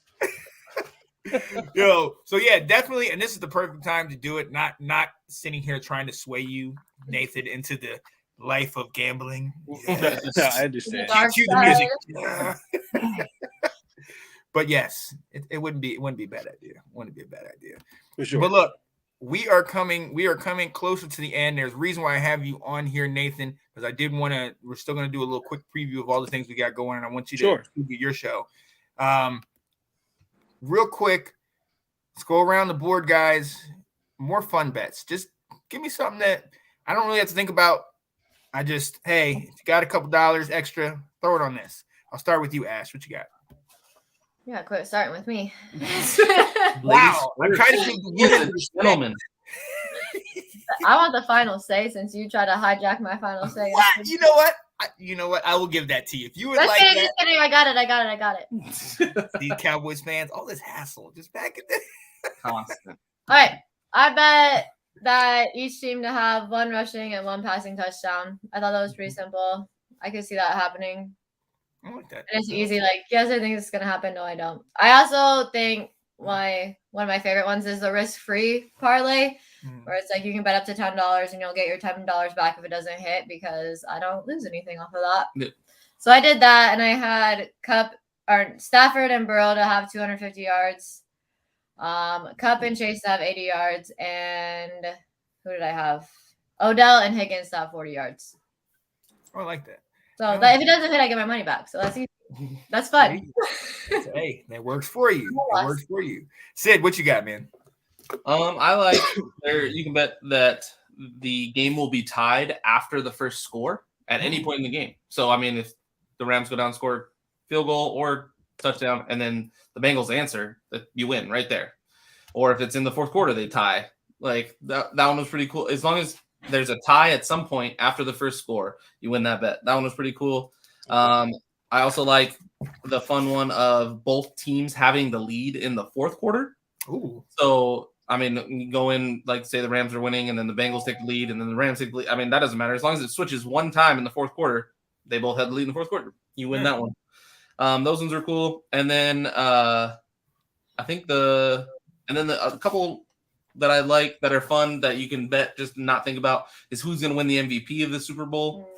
Yo, so yeah, definitely, and this is the perfect time to do it. Not sitting here trying to sway you, Nathan, into the life of gambling. Yeah, I understand. Cue the music. But yes, it wouldn't be a bad idea. Wouldn't be a bad idea. For sure. But look, we are coming closer to the end. There's a reason why I have you on here, Nathan, because we're still gonna do a little quick preview of all the things we got going, and I want you to do your show. Real quick, let's go around the board, guys. More fun bets. Just give me something that I don't really have to think about. Hey, if you got a couple dollars extra, throw it on this. I'll start with you, Ash. What you got? Yeah, quit starting with me. Wow. I'm trying to think the gentleman. I want the final say since you try to hijack my final say. You know what? I will give that to you. If you would like that. Just kidding. I got it. These Cowboys fans, all this hassle. Just back in there. Constant. All right. I bet that each team to have 1 rushing and 1 passing touchdown. I thought that was pretty simple. I could see that happening. I like that. And it's easy. Like, yes, I think it's going to happen. No, I don't. I also think one of my favorite ones is the risk-free parlay, where it's like you can bet up to $10 and you'll get your $10 back if it doesn't hit, because I don't lose anything off of that. Yeah. So I did that, and I had Stafford and Burrow to have 250 yards. Cup and Chase to have 80 yards, and who did I have? Odell and Higgins to have 40 yards. Oh, I like that. So if it doesn't hit, I get my money back. So that's easy. That's fun. Hey, that works for you. That works for you. Sid, what you got, man? I like you can bet that the game will be tied after the first score at any point in the game. So I mean, if the Rams go down, score field goal or touchdown, and then the Bengals answer, that you win right there. Or if it's in the fourth quarter, they tie. Like that one was pretty cool. As long as there's a tie at some point after the first score, you win that bet. That one was pretty cool. I also like the fun one of both teams having the lead in the fourth quarter. Ooh. So, I mean, you go in, like, say the Rams are winning, and then the Bengals take the lead, and then the Rams take the lead. I mean, that doesn't matter. As long as it switches one time in the fourth quarter, they both had the lead in the fourth quarter. You win that one. Those ones are cool. And then I think a couple that I like that are fun that you can bet just not think about is who's going to win the MVP of the Super Bowl.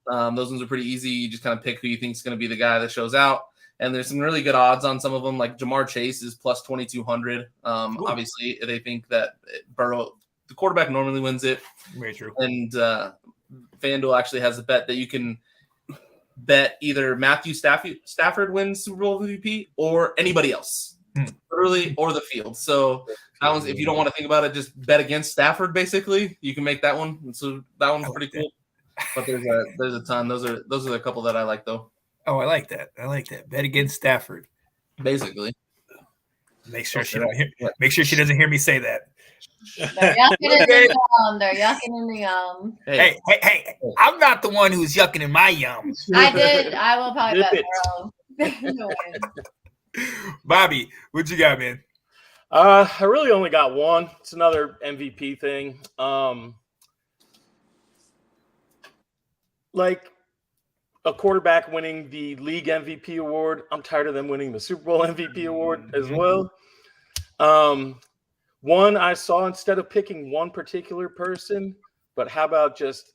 Those ones are pretty easy. You just kind of pick who you think is going to be the guy that shows out. And there's some really good odds on some of them, like Jamar Chase is plus 2,200. Obviously, they think that Burrow, the quarterback, normally wins it. Very true. And FanDuel actually has a bet that you can bet either Matthew Stafford wins Super Bowl MVP or anybody else, literally, or the field. So that one's, if you don't want to think about it, just bet against Stafford. Basically, you can make that one. And so that one's pretty cool. But there's a ton. Those are the couple that I like though. Oh, I like that. Bet against Stafford. Basically, make sure she doesn't hear me say that. They're yucking in the yum. They're yucking in the yum. Hey! I'm not the one who's yucking in my yum. I did. I will probably bet Burrow. Bobby, what you got, man? I really only got one. It's another MVP thing. Like a quarterback winning the league MVP award. I'm tired of them winning the Super Bowl MVP award as well. One I saw, instead of picking one particular person, but how about just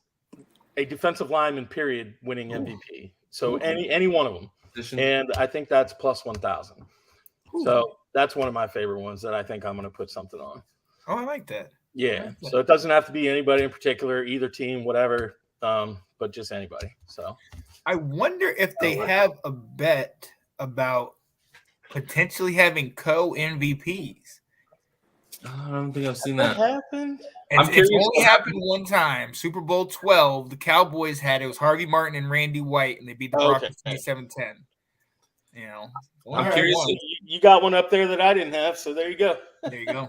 a defensive lineman period winning MVP? So any one of them. And I think that's plus 1,000. So that's one of my favorite ones that I think I'm going to put something on. Oh, I like that. Yeah. So it doesn't have to be anybody in particular, either team, whatever, but just anybody. So I wonder if they have a bet about potentially having co-MVPs. I don't think I've seen that happen. It's only happened one time. Super Bowl 12, the Cowboys had it. Was Harvey Martin and Randy White, and they beat the Broncos 27-10. You know, I'm curious. You got one up there that I didn't have, so there you go. There you go.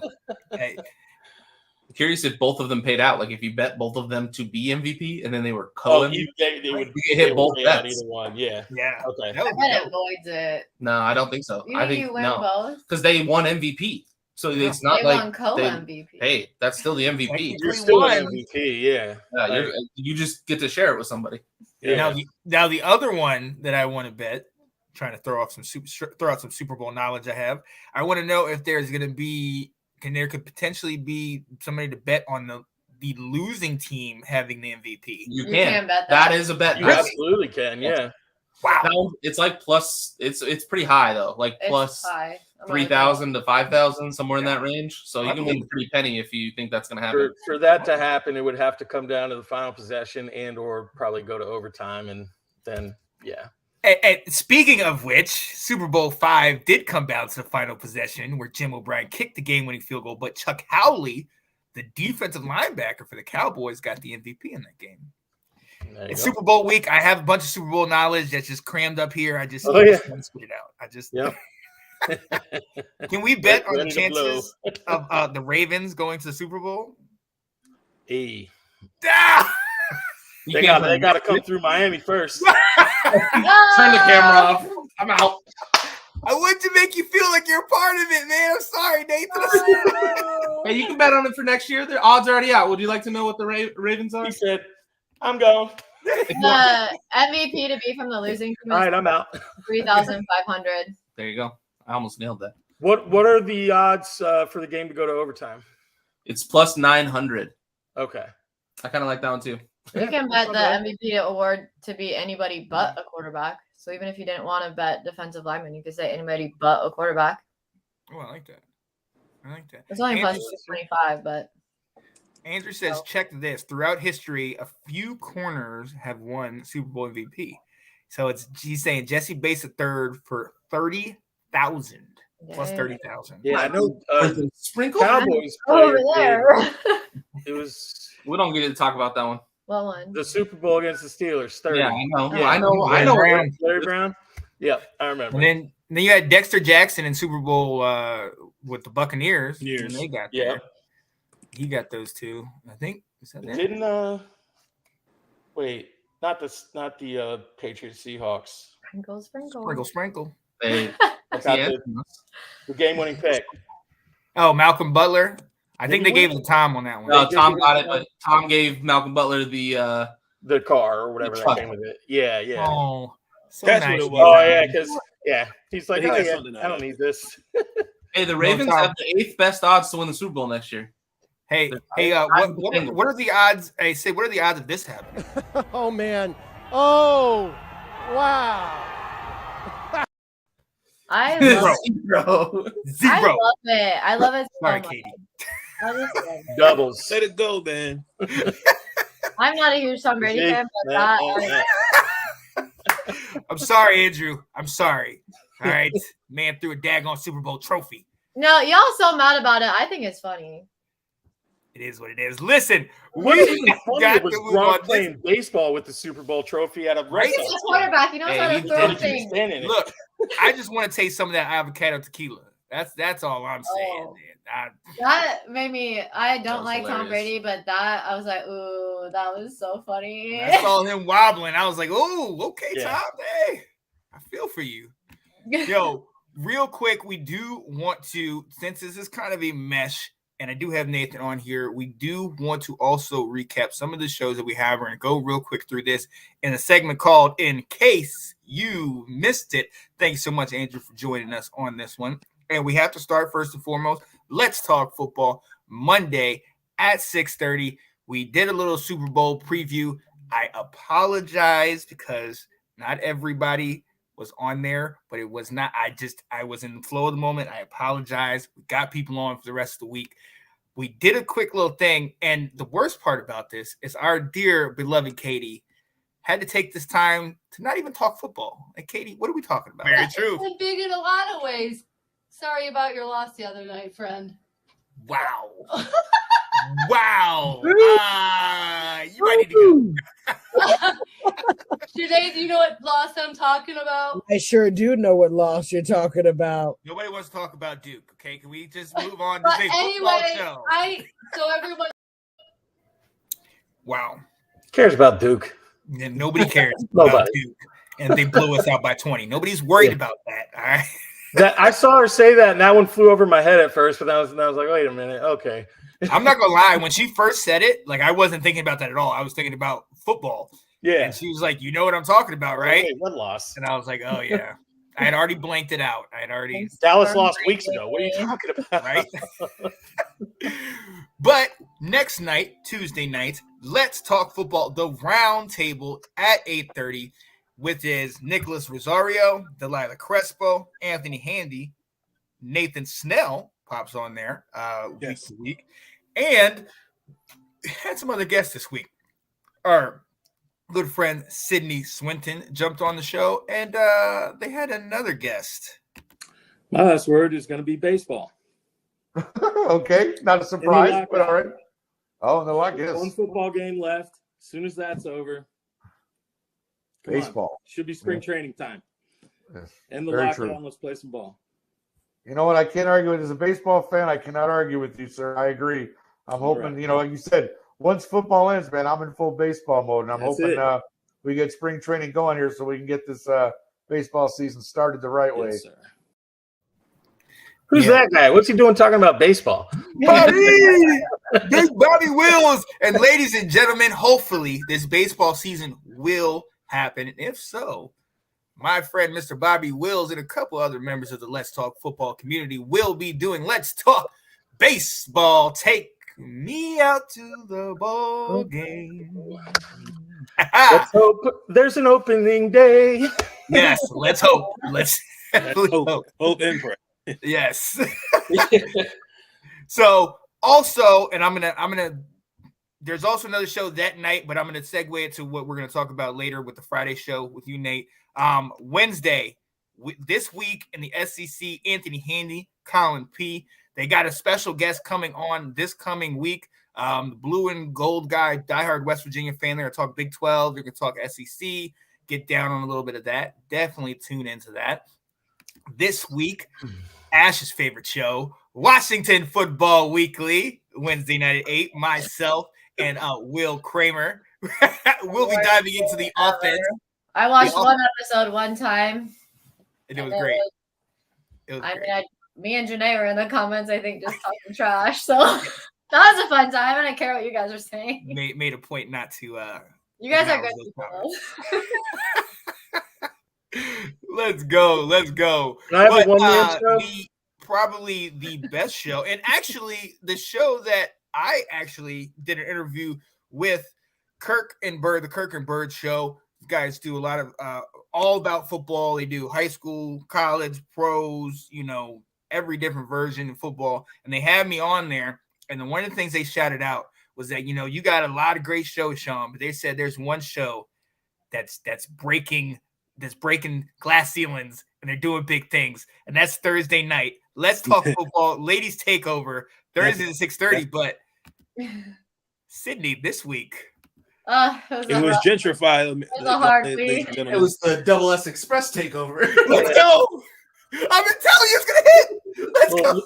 Hey. I'm curious if both of them paid out. Like if you bet both of them to be MVP, and then they were co-MVP, they would hit both bets. Either one, yeah. Okay. I bet it avoids it. No, I don't think so. I think you win both because they won MVP. So it's not they like won co-MVP. Hey, that's still the MVP. You're still an MVP, yeah. You just get to share it with somebody. Yeah. Now the other one that I want to bet, trying to throw out some Super Bowl knowledge I have. I want to know if there's going to be, there could potentially be somebody to bet on the losing team having the MVP. You can bet that is a bet. You absolutely can, yeah. Wow, it's like plus. It's pretty high though, like plus 3,000 to 5,000, somewhere in that range. So you can win a pretty penny if you think that's going to happen. For that to happen, it would have to come down to the final possession and/or probably go to overtime, and then And speaking of which, Super Bowl 5 did come down to the final possession where Jim O'Brien kicked the game-winning field goal, but Chuck Howley, the defensive linebacker for the Cowboys, got the MVP in that game. It's Super Bowl week. I have a bunch of Super Bowl knowledge that's just crammed up here. I just want to spit it out. Can we bet on the chances of the Ravens going to the Super Bowl? They got to come through Miami first. Turn the camera off. I'm out. I want to make you feel like you're a part of it, man. I'm sorry, Nathan. Hey, you can bet on it for next year. Their odds are already out. Would you like to know what the Ravens are? He said, I'm going. MVP to be from the losing team. All right, I'm out. 3,500. There you go. I almost nailed that. What are the odds for the game to go to overtime? It's plus 900. Okay. I kind of like that one too. You can bet the MVP award to be anybody but a quarterback. So even if you didn't want to bet defensive lineman, you could say anybody but a quarterback. Oh, I like that. It's only plus 25, but Andrew says, check this. Throughout history, a few corners have won Super Bowl MVP. So he's saying Jesse Bates III for 30,000 plus 30,000. Yeah, I know. Sprinkle Cowboys over there. It was. We don't get to talk about that one. What one? The Super Bowl against the Steelers. 30. Yeah, I know. Yeah, I know. Larry Brown. Yeah, I remember. And then you had Dexter Jackson in Super Bowl with the Buccaneers. And they got there. He got those two. I think. Is that Didn't wait? Not the Patriots Seahawks. Sprinkle. Hey, the game-winning pick. Oh, Malcolm Butler. I think they gave it to Tom on that one. No, Tom got it, but Tom gave Malcolm Butler the the car or whatever The that truck. came with it. Yeah, yeah. Oh, so That's nice. what it was. Oh yeah, because he's like, He oh got yeah, something out I of don't it. need this. Hey, the Ravens Tom. have the 8th best odds to win the Super Bowl next year. Hey, I'm what are the odds? Hey, say, what are the odds of this happening? Oh man. Oh, wow. I Zero. love it. Bro. Zero. I love it. I love it so Sorry, much. Katie. I just love it. Doubles. Let it go, man. I'm not a huge Tom Brady fan, but I'm sorry, Andrew. I'm sorry. All right, man threw a daggone Super Bowl trophy. no, y'all so mad about it. I think it's funny. It is what it is. Listen, What's we even funnier got was to move on. Gronk playing baseball with the Super Bowl trophy at a Right? He's Red a Sox quarterback. He knows Hey, how to he throw did things. game. Look, I just want to taste some of that avocado tequila. That's all I'm saying. Oh. Man. That made me. I That don't was like Tom hilarious. Brady, but that I was like, ooh, that was so funny. I saw him wobbling. I was like, oh, okay, Yeah. Tom. Hey, I feel for you. Yo, real quick, we do want to, since this is kind of a mesh, and I do have Nathan on here, we do want to also recap some of the shows that we have. We're going to go real quick through this in a segment called In Case You Missed It. Thanks so much, Andrew, for joining us on this one. And we have to start first and foremost. Let's Talk Football Monday at 6:30. We did a little Super Bowl preview. I apologize because not everybody was on there, but it was not. I was in the flow of the moment. I apologize. We got people on for the rest of the week. We did a quick little thing, and the worst part about this is our dear beloved Katie had to take this time to not even talk football. Like, Katie, what are we talking about? Very true. It's been big in a lot of ways. Sorry about your loss the other night, friend. Wow. Wow. You might need to go. Today, do you know what loss I'm talking about? I sure do know what loss you're talking about. Nobody wants to talk about Duke. Okay, can we just move on to But say football anyway, show? so everyone. Wow. Cares about Duke. And nobody cares about Nobody. Duke. And they blew us out by 20. Nobody's worried about that. All right. That I saw her say that, and that one flew over my head at first, but I was like, wait a minute, okay. I'm not gonna lie. When she first said it, like, I wasn't thinking about that at all. I was thinking about football. Yeah. And she was like, "You know what I'm talking about, right?" Wait, what loss? And I was like, "Oh yeah." I had already blanked it out. I had already Dallas lost weeks ago. What are you talking about? right. But next night, Tuesday night, Let's Talk Football, the round table at 8:30, which is Nicholas Rosario, Delilah Crespo, Anthony Handy, Nathan Snell pops on there week to week, and had some other guests this week. Our good friend Sydney Swinton jumped on the show, and they had another guest. My last word is going to be baseball. Okay, not a surprise, lockout. but all right. Oh, no, I guess. One football game left. As soon as that's over, come on. Baseball. Should be spring training time. Yes. And the Very lockdown, true. let's play some ball. You know what? I can't argue with. As a baseball fan, I cannot argue with you, sir. I agree. I'm hoping, Right. like you said, once football ends, man, I'm in full baseball mode, and I'm That's hoping it. we get spring training going here so we can get this baseball season started the right way. Yes, sir. Who's that guy? What's he doing talking about baseball? Bobby! Big Bobby Wills! And ladies and gentlemen, hopefully this baseball season will happen. And if so, my friend Mr. Bobby Wills and a couple other members of the Let's Talk Football community will be doing Let's Talk Baseball. Take me out to the ball game. Let's hope there's an opening day. Yes, let's hope. Let's hope. Hope and pray. Yes. So also, and I'm gonna there's also another show that night, but I'm gonna segue it to what we're gonna talk about later with the Friday show with you, Nate. Wednesday, this week in the SEC, Anthony Handy, Colin P. They got a special guest coming on this coming week. The blue and gold guy, diehard West Virginia fan. They're gonna talk Big 12, they're gonna talk SEC, get down on a little bit of that. Definitely tune into that. This week, Ash's favorite show, Washington Football Weekly, Wednesday night at 8. Myself and Will Kramer. We'll be diving into the offense. I watched one episode one time. And it was great. It was great. Me and Janae were in the comments, I think, just talking trash. So that was a fun time. I don't care what you guys are saying. Made a point not to You guys are Acknowledge good those people. Let's go. Let's go. Can I have a one-man show? Probably the best show, and actually the show that I actually did an interview with Kirk and Bird, the Kirk and Bird show. You guys do a lot of all about football. They do high school, college, pros, you know, every different version of football. And they had me on there. And then one of the things they shouted out was that, you know, you got a lot of great shows, Sean, but they said there's one show that's breaking glass ceilings, and they're doing big things. And that's Thursday night. Let's talk football. Ladies takeover. Thursday at 6:30. But Sydney this week. It was gentrified. It was a hard week. It was the Double S Express takeover. Let's go. I've been telling you it's gonna hit. Let's go.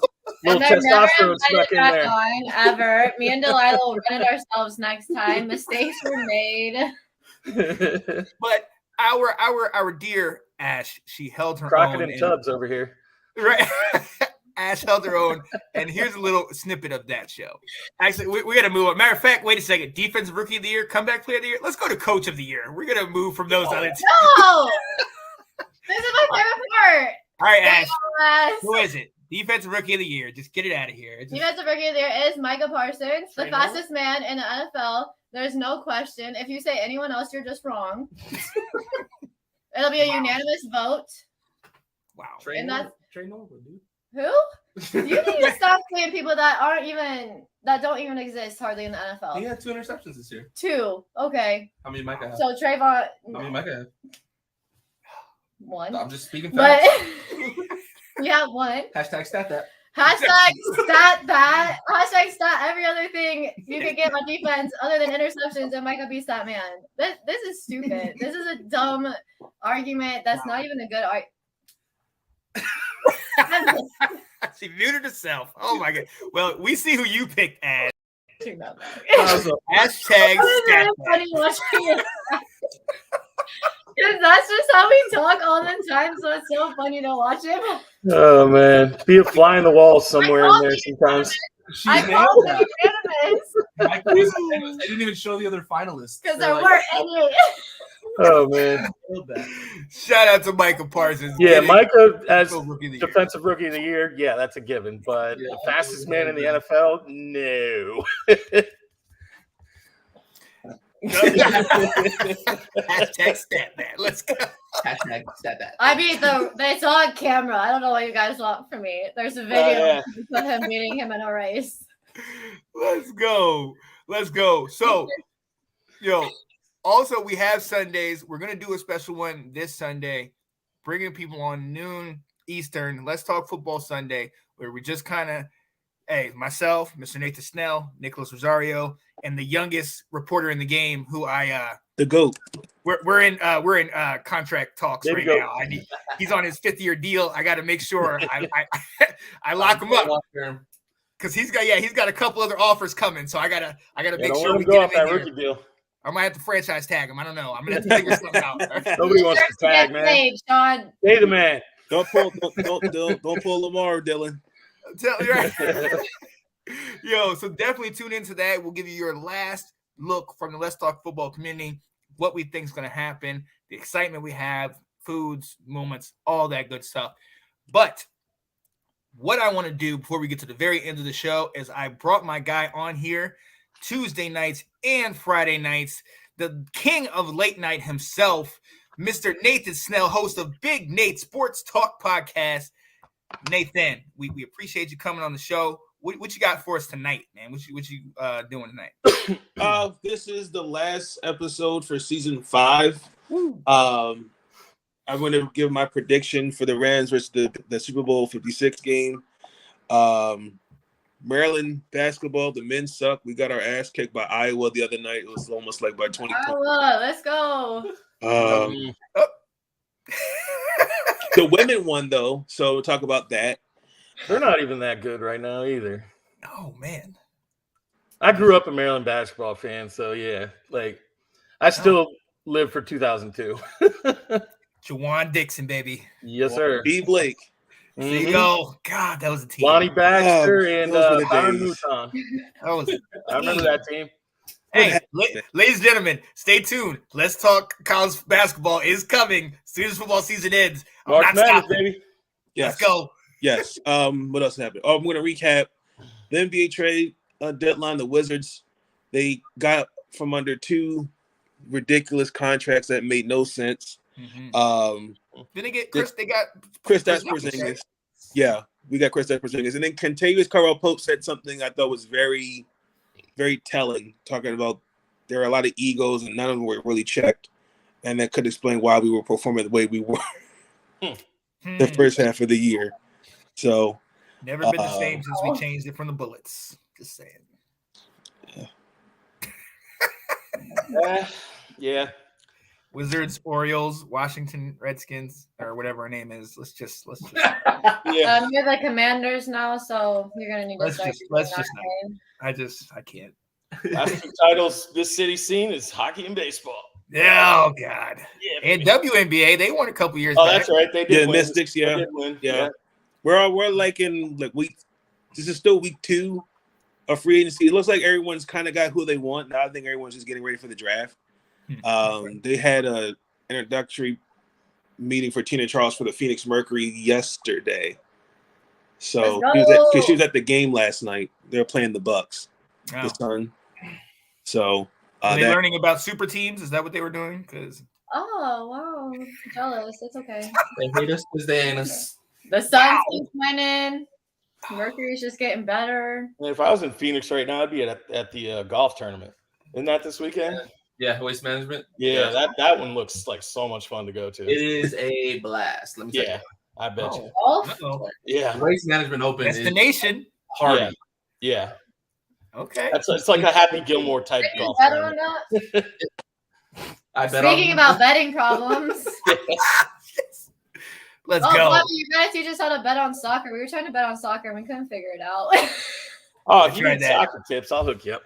And they're never invited back on ever. Me and Delilah will run it ourselves next time. Mistakes were made. But our dear Ash, she held her Crockett own. and Tubbs over here. Right. Ash held her own. And here's a little snippet of that show. Actually, we got to move on. Matter of fact, wait a second. Defensive Rookie of the Year, Comeback Player of the Year. Let's go to Coach of the Year. We're going to move from those other two. No! This is my favorite part. All right, Ash. Yes. Who is it? Defensive Rookie of the Year. Just get it out of here. Defensive Rookie of the Year is Micah Parsons, the fastest man in the NFL. There's no question. If you say anyone else, you're just wrong. It'll be a unanimous vote. Wow. And that's Trey Norwood, dude. who? You need to stop saying people that don't even exist hardly in the NFL. He had 2 interceptions this year. 2. Okay. How many Micah have? So Trayvon. How many Micah have? 1. I'm just speaking But facts. you have 1. Hashtag stat that. Hashtag stat that. Hashtag stat every other thing you could get on defense other than interceptions and Micah be stat man. This is stupid. This is a dumb argument. That's not even a good argument. She muted herself. Oh my god. Well, we see who you picked, Ash. Hashtag stat. Funny watching it. Because that's just how we talk all the time, so it's so funny to watch him. Oh man, be a fly in the wall somewhere in there sometimes. I called it unanimous. I didn't even show the other finalists. Because there weren't any. Oh man! Shout out to Micah Parsons. Yeah, Micah as Rookie defensive rookie of the year. Yeah, that's a given. But the fastest man in the NFL, no. Hashtag stat that. Let's go. Hashtag stat that. I mean, it's on camera. I don't know what you guys want from me. There's a video of him beating him in a race. Let's go. Let's go. So, also we have Sundays. We're going to do a special one this Sunday, bringing people on noon Eastern. Let's Talk Football Sunday, where we just kind of, myself, Mr. Nathan Snell, Nicholas Rosario, and the youngest reporter in the game, who the GOAT. We're in contract talks right now. He's on his 5th-year deal. I got to make sure I lock him up because he's got a couple other offers coming. So I gotta make sure we go get off him that in rookie here. deal. I might have to franchise tag him. I don't know. I'm gonna have to figure something out. Nobody wants to tag, man. Paid, Sean. Hey, the man. Don't pull Lamar, Dylan. Tell you right. So definitely tune into that. We'll give you your last look from the Let's Talk Football community, what we think is going to happen, the excitement we have, foods, moments, all that good stuff. But what I want to do before we get to the very end of the show is I brought my guy on here Tuesday nights and Friday nights, the king of late night himself, Mr. Nathan Snell, host of Big Nate Sports Talk Podcast. Nathan, we appreciate you coming on the show. What you got for us tonight, man? What you doing tonight? This is the last episode for season 5. I'm going to give my prediction for the Rams versus the Super Bowl 56 game. Maryland basketball, the men suck. We got our ass kicked by Iowa the other night. It was almost like by 20 points. Iowa, let's go. The women won, though, so we'll talk about that. They're not even that good right now either. Oh, man. I grew up a Maryland basketball fan, so yeah. I still live for 2002. Jawan Dixon, baby. Yes, sir. B. Blake. There you go. God, that was a team. Lonnie Baxter and Byron Mouton. I remember that team. Hey, ladies and gentlemen, stay tuned. Let's Talk College Basketball is coming. As soon as football season ends, I'm March not Madness, stopping. baby. Yes. Let's go. Yes. What else happened? Oh, I'm going to recap the NBA trade deadline. The Wizards, they got from under two ridiculous contracts that made no sense. Did they get Chris? They got Kristaps Porzingis. Yeah, we got Kristaps Porzingis, and then Kentavious Caldwell-Pope said something I thought was very, very telling, talking about there are a lot of egos and none of them were really checked, and that could explain why we were performing the way we were the first half of the year. So never been the same since we changed it from the Bullets. Just saying. Yeah. Wizards, Orioles, Washington Redskins, or whatever her name is. Let's just. Yeah. You're the Commanders now, so you're gonna need to start. Let's just. I can't. Last two titles this city's seen is hockey and baseball. Yeah, oh God. Yeah, and WNBA, they won a couple years back. back. That's right. They did the win. Mystics, yeah. They did win. Yeah. We're like in like week. This is still week 2 of free agency. It looks like everyone's kind of got who they want. Now I think everyone's just getting ready for the draft. They had a introductory meeting for Tina Charles for the Phoenix Mercury yesterday. So she was at the game last night. They're playing the Bucks, the Sun. So are they learning about super teams? Is that what they were doing? Because wow, jealous. It's okay. They hate us because they ain't us. The Suns keep winning. Mercury's just getting better. And if I was in Phoenix right now, I'd be at the golf tournament. Isn't that this weekend? Yeah, Waste Management. Yeah, that one looks like so much fun to go to. It is a blast. Let me tell you. I bet you. Golf? Yeah. Waste Management Open destination party. Yeah. Okay. It's like a Happy Gilmore type golf tournament. I bet. Speaking about betting problems. Let's go. Bobby, you guys teach us how to bet on soccer. We were trying to bet on soccer and we couldn't figure it out. If you need soccer tips, I'll hook you up.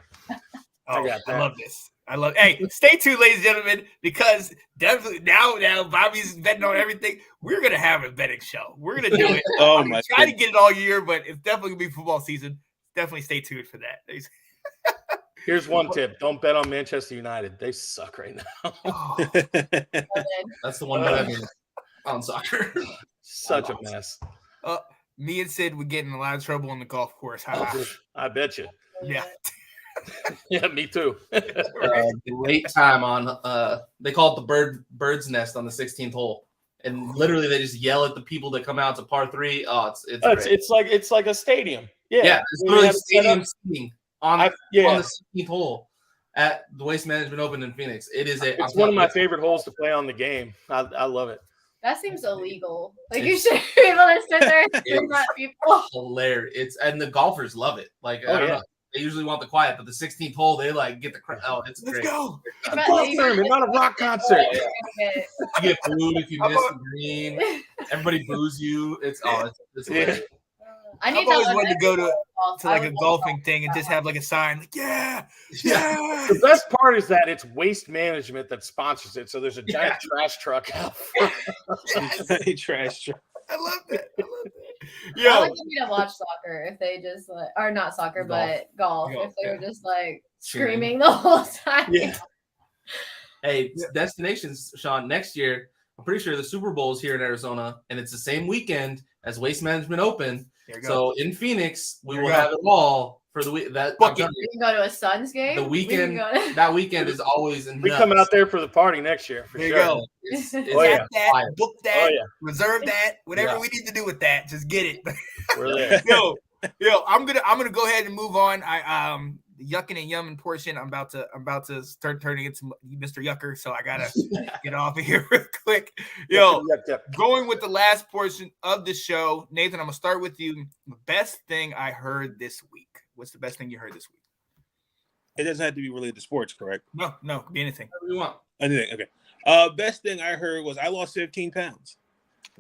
I love this. Hey, stay tuned, ladies and gentlemen, because definitely now Bobby's betting on everything. We're gonna have a betting show. We're gonna do it. My try to get it all year, but it's definitely gonna be football season. Definitely stay tuned for that. Here's one tip: don't bet on Manchester United. They suck right now. That's the one that I mean on soccer. Such a mess. Me and Sid would get in a lot of trouble on the golf course. I bet you. Yeah. Yeah, me too. Great time on they call it the bird's nest on the 16th hole, and literally they just yell at the people that come out to par 3. It's like a stadium. Yeah, it's literally stadium seating on the 16th hole at the Waste Management Open in Phoenix. It's one of my favorite holes to play on the game. I love it. That seems illegal. Like you should be able to sit there and scream at people. Hilarious. And the golfers love it. Like I don't know. They usually want the quiet, but the 16th hole, they like get the crowd. Oh, it's Let's great. go. It's a golf tournament, not a rock concert. You get booed if you miss the green. Everybody boos you. It's hilarious. I've always wanted to go to like a golfing thing and just have like a sign like, yeah. The best part is that it's Waste Management that sponsors it. So there's a giant trash truck out front. Trash truck. I love that. I would give me to watch soccer if they just like, or not soccer, but golf. If they were just like screaming the whole time. Yeah. Hey, destinations, Sean, next year, I'm pretty sure the Super Bowl is here in Arizona, and it's the same weekend as Waste Management Open. So in Phoenix, we will have it all for the week. We can go to a Suns game. The weekend, that weekend is always in. We come out there for the party next year. For there sure. you go. That, book that, reserve that, whatever we need to do with that, just get it. We're there. Yo, I'm gonna go ahead and move on. The yucking and yumming portion, I'm about to start turning into Mr. Yucker, so I gotta get off of here real quick. Going with the last portion of the show, Nathan, I'm gonna start with you. The best thing I heard this week. What's the best thing you heard this week? It doesn't have to be related to sports, correct? No, it could be anything. Whatever you want. Anything, okay. Best thing I heard was I lost 15 pounds.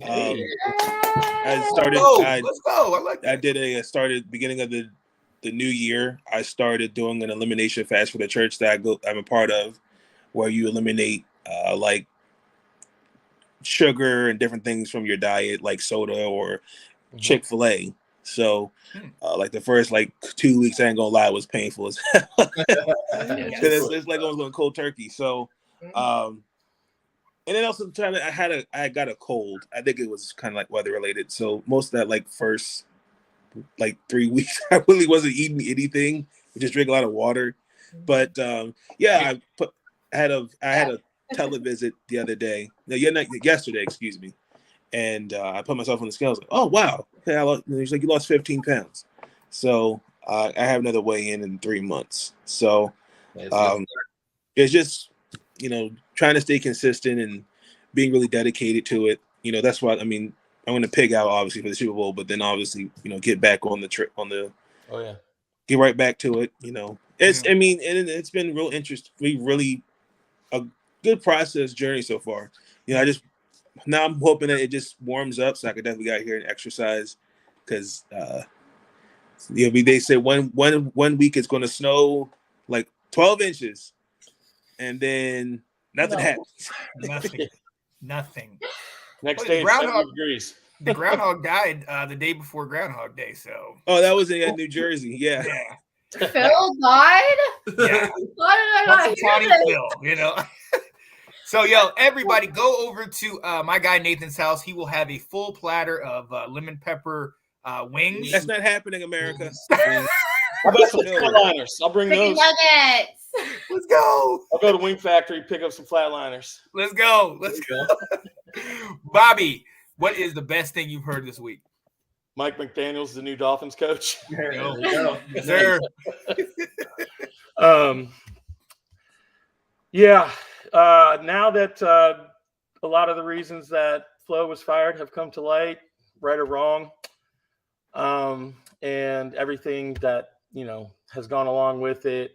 I started. Let's go. I like that. I started beginning of the new year. I started doing an elimination fast for the church that I'm a part of, where you eliminate like sugar and different things from your diet, like soda or Chick-fil-A. So, like the first 2 weeks, I ain't gonna lie, was painful as hell. It's like almost going cold turkey. So, and then also I got a cold. I think it was kind of like weather related. So most of that first 3 weeks, I really wasn't eating anything. I just drink a lot of water. But I had a televisit the other day. No, yesterday, excuse me. And I put myself on the scale. I was like, oh wow, okay, he's like, you lost 15 pounds. So I have another weigh in 3 months. So it's just trying to stay consistent and being really dedicated to it. That's why I'm going to pig out obviously for the Super Bowl, but then obviously get back on the trip get right back to it. It's and it's been real interesting, really a good process journey so far. Now I'm hoping that it just warms up so I could definitely get out here and exercise because they say one week it's going to snow 12 inches and then nothing happens. Nothing. Next day, 70 degrees. The groundhog died the day before Groundhog Day. So that was in New Jersey. Yeah. Phil died? Yeah. Why did I not hear this? Phil, So, everybody go over to my guy Nathan's house. He will have a full platter of lemon pepper wings. That's not happening, America. How about some flatliners? I'll bring those. Nuggets. Let's go. I'll go to Wing Factory, pick up some flatliners. Let's go. Bobby, what is the best thing you've heard this week? Mike McDaniel's the new Dolphins coach. There you go. Yes, sir. Now that a lot of the reasons that Flo was fired have come to light, right or wrong, and everything that has gone along with it,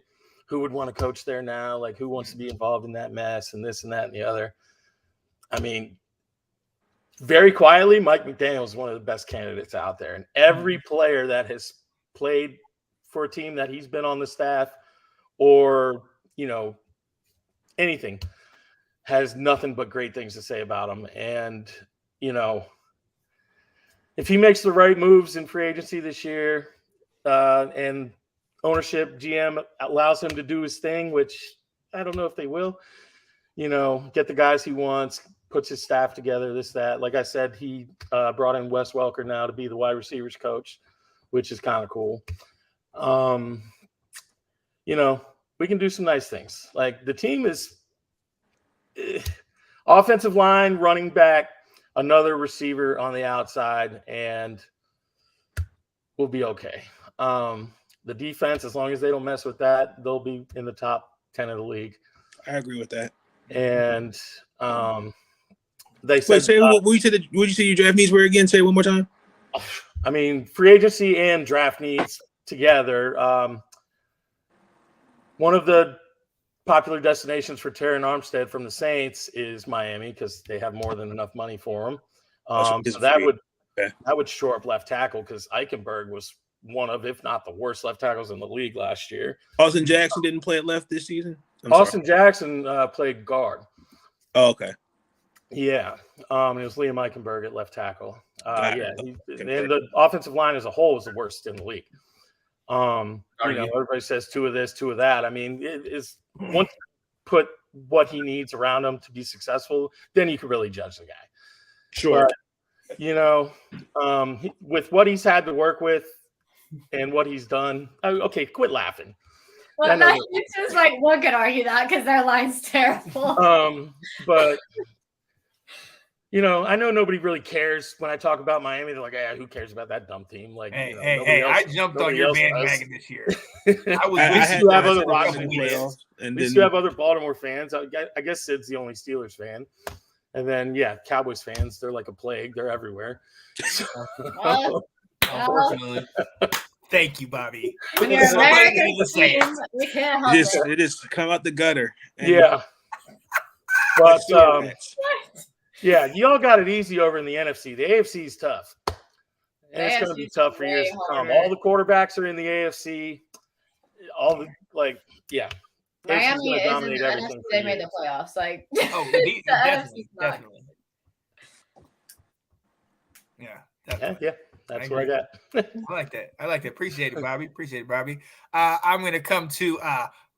who would want to coach there now? Who wants to be involved in that mess and this and that and the other? Very quietly, Mike McDaniel is one of the best candidates out there. And every player that has played for a team that he's been on the staff or, anything has nothing but great things to say about him. And, if he makes the right moves in free agency this year and ownership GM allows him to do his thing, which I don't know if they will, get the guys he wants, puts his staff together, this, that. Like I said, he brought in Wes Welker now to be the wide receivers coach, which is kind of cool. We can do some nice things. The team is offensive line, running back, another receiver on the outside, and we'll be okay. The defense, as long as they don't mess with that, they'll be in the top 10 of the league. I agree with that. And they said, say what you said your draft needs were again? Say it one more time. Free agency and draft needs together. One of the popular destinations for Terran Armstead from the Saints is Miami because they have more than enough money for him. So that would shore up left tackle because Eichenberg was one of, if not the worst left tackles in the league last year. Austin Jackson didn't play at left this season? Austin Jackson played guard. Oh, okay. Yeah. It was Liam Eichenberg at left tackle. And the offensive line as a whole is the worst in the league. Everybody says two of this, two of that. It is once you put what he needs around him to be successful, then you can really judge the guy. Sure. But, with what he's had to work with and what he's done, okay, quit laughing. Well, it's just one could argue that because their line's terrible. But I know nobody really cares when I talk about Miami. They're like, who cares about that dumb team? I jumped on your bandwagon this year. We still have other Baltimore fans. I guess Sid's the only Steelers fan. And then, Cowboys fans, they're like a plague. They're everywhere. Unfortunately. Thank you, Bobby. When you're American team, we can't help it. It just come out the gutter. But y'all got it easy over in the NFC. The AFC is tough. And it's going to be tough for years to come. All the quarterbacks are in the AFC. Miami is in the NFC. They made the playoffs. Definitely. Yeah. Definitely. That's what I got. I like that. Appreciate it, Bobby. I'm going to come to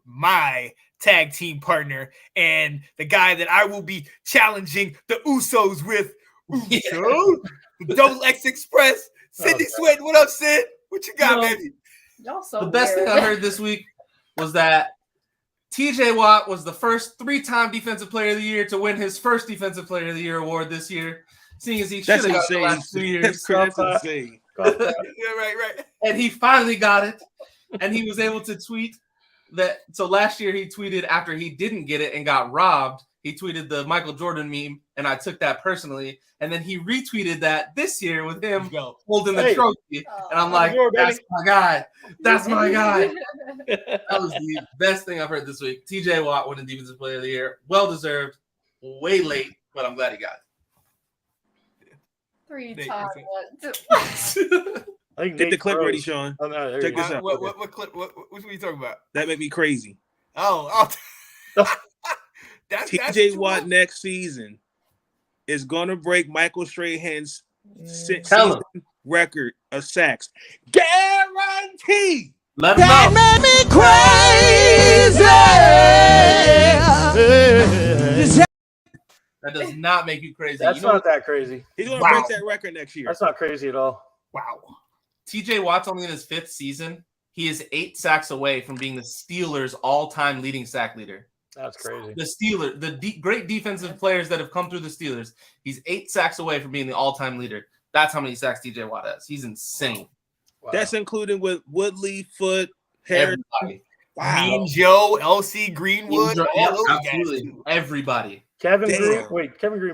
my tag team partner and the guy that I will be challenging the Usos with. Uso, the Double X Express, Cindy Sweat. What up, Sid? What you got, baby? Y'all so The best weird. thing I heard this week was that TJ Watt was the first 3-time Defensive Player of the Year to win his first Defensive Player of the Year award this year, seeing as he should have got it the last 2 years. That's insane. Yeah, right. And he finally got it. And he was able to tweet that. So last year he tweeted after he didn't get it and got robbed. He tweeted the Michael Jordan meme, and I took that personally. And then he retweeted that this year with him holding the trophy. And I'm like, that's my guy. That's my guy. That was the best thing I've heard this week. TJ Watt winning Defensive Player of the Year. Well deserved. Way late, but I'm glad he got it. 3 times. I think Get the clip ready, Sean. Oh, no, Check this out. What clip? What are you talking about? That made me crazy. Oh. That's TJ Watt next season is going to break Michael Strahan's season record of sacks. Guarantee. Let him know. Made me crazy. That does not make you crazy. That's not that crazy. He's going to break that record next year. That's not crazy at all. Wow. TJ Watt's only in his 5th season. He is 8 sacks away from being the Steelers' all-time leading sack leader. That's crazy. The Steelers, great defensive players that have come through the Steelers. He's 8 sacks away from being the all-time leader. That's how many sacks TJ Watt has. He's insane. Wow. That's including with Woodley, Foot, Harris. Everybody. Wow. Mean Joe, LC Greenwood, Absolutely. Everybody. Kevin Green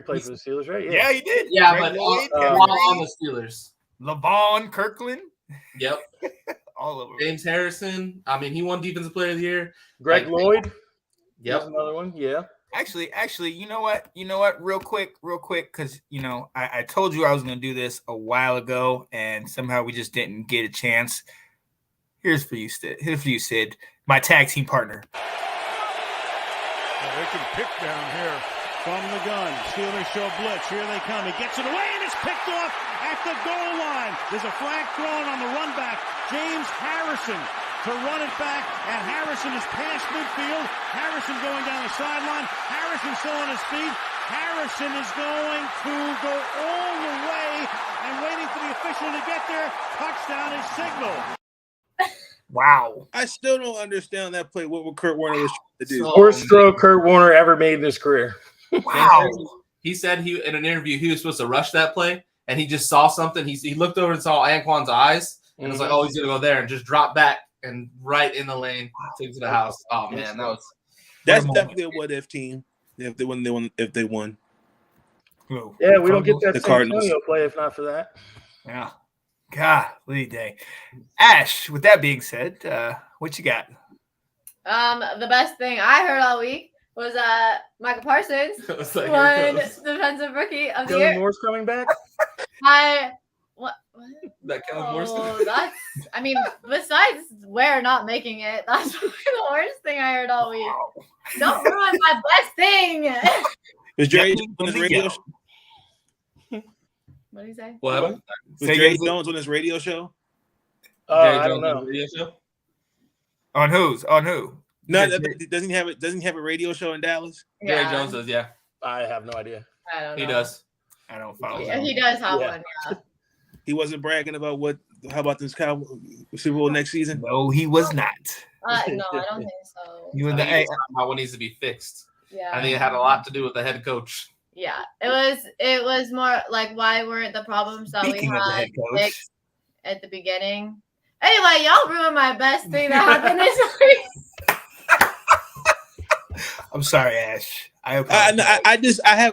played for the Steelers, right? Yeah, he did. Yeah, Greg but Lloyd, on the Steelers. LaVon Kirkland. Yep. All over. James Harrison. I mean, he won Defensive Player of the Year. Greg Lloyd. Yep. That's another one. Yeah. Actually, you know what? Real quick, because I told you I was gonna do this a while ago, and somehow we just didn't get a chance. Here's for you, Sid. My tag team partner. They can pick down here from the gun. Steelers show blitz. Here they come. He gets it away, and it's picked off at the goal line. There's a flag thrown on the run back. James Harrison to run it back, and Harrison is past midfield. Harrison going down the sideline. Harrison still on his feet. Harrison is going to go all the way and waiting for the official to get there. Touchdown is signal. Wow. I still don't understand that play. What Kurt Warner was trying to do. Worst throw Kurt Warner ever made in his career. Wow. He said in an interview he was supposed to rush that play, and he just saw something. He looked over and saw Anquan's eyes, and was like, "Oh, he's gonna go there," and just dropped back and right in the lane, take it to the house. Oh man, that's definitely a what if team. If they won. Yeah, we don't get that the San Cardinals Antonio play if not for that. Yeah. Golly day. Ash, with that being said, what you got? The best thing I heard all week was Michael Parsons won Defensive Rookie of the Year. Kellen Moore's coming back. What? That Kellen Moore's that's. I mean, besides Ware not making it, that's probably the worst thing I heard all week. Don't ruin my best thing. Was Jerry on his radio show? What did he say? What? Was Jerry Jones on his radio show? I don't know. Radio show? On who? No, doesn't he have it? Doesn't he have a radio show in Dallas? Jerry Jones does, yeah. I have no idea. I don't know. He does. I don't follow. Yeah, he does have one. Yeah. He wasn't bragging about how about this Super Bowl next season? No, he was not. No, I don't think so. You and how what needs to be fixed. Yeah. I think it had a lot to do with the head coach. Yeah, it was more like why weren't the problems that we had fixed at the beginning? Anyway, y'all ruined my best thing that happened this week. I'm sorry, Ash. I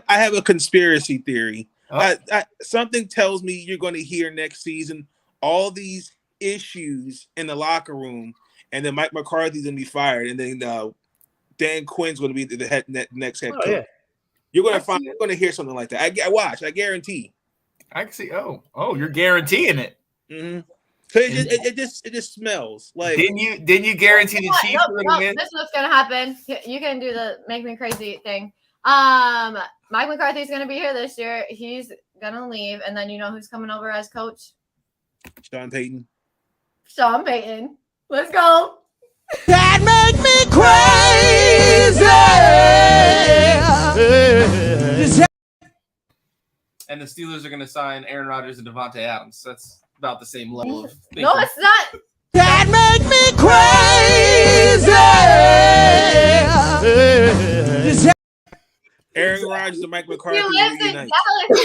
have a conspiracy theory. Oh. Something tells me you're going to hear next season all these issues in the locker room, and then Mike McCarthy's going to be fired, and then Dan Quinn's going to be the next head coach. Yeah. You're going to hear something like that. I guarantee. I can see. Oh, you're guaranteeing it. Mm-hmm. So it just smells like. Didn't you guarantee the Chiefs? This is what's gonna happen. You can do the make me crazy thing. Mike McCarthy's gonna be here this year. He's gonna leave, and then you know who's coming over as coach? Sean Payton. Sean Payton. Let's go. That make me crazy. And the Steelers are going to sign Aaron Rodgers and Devontae Adams. That's about the same level of thinking. No, it's not. That make me crazy. Aaron Rodgers and Mike McCarthy. He lives in reunite.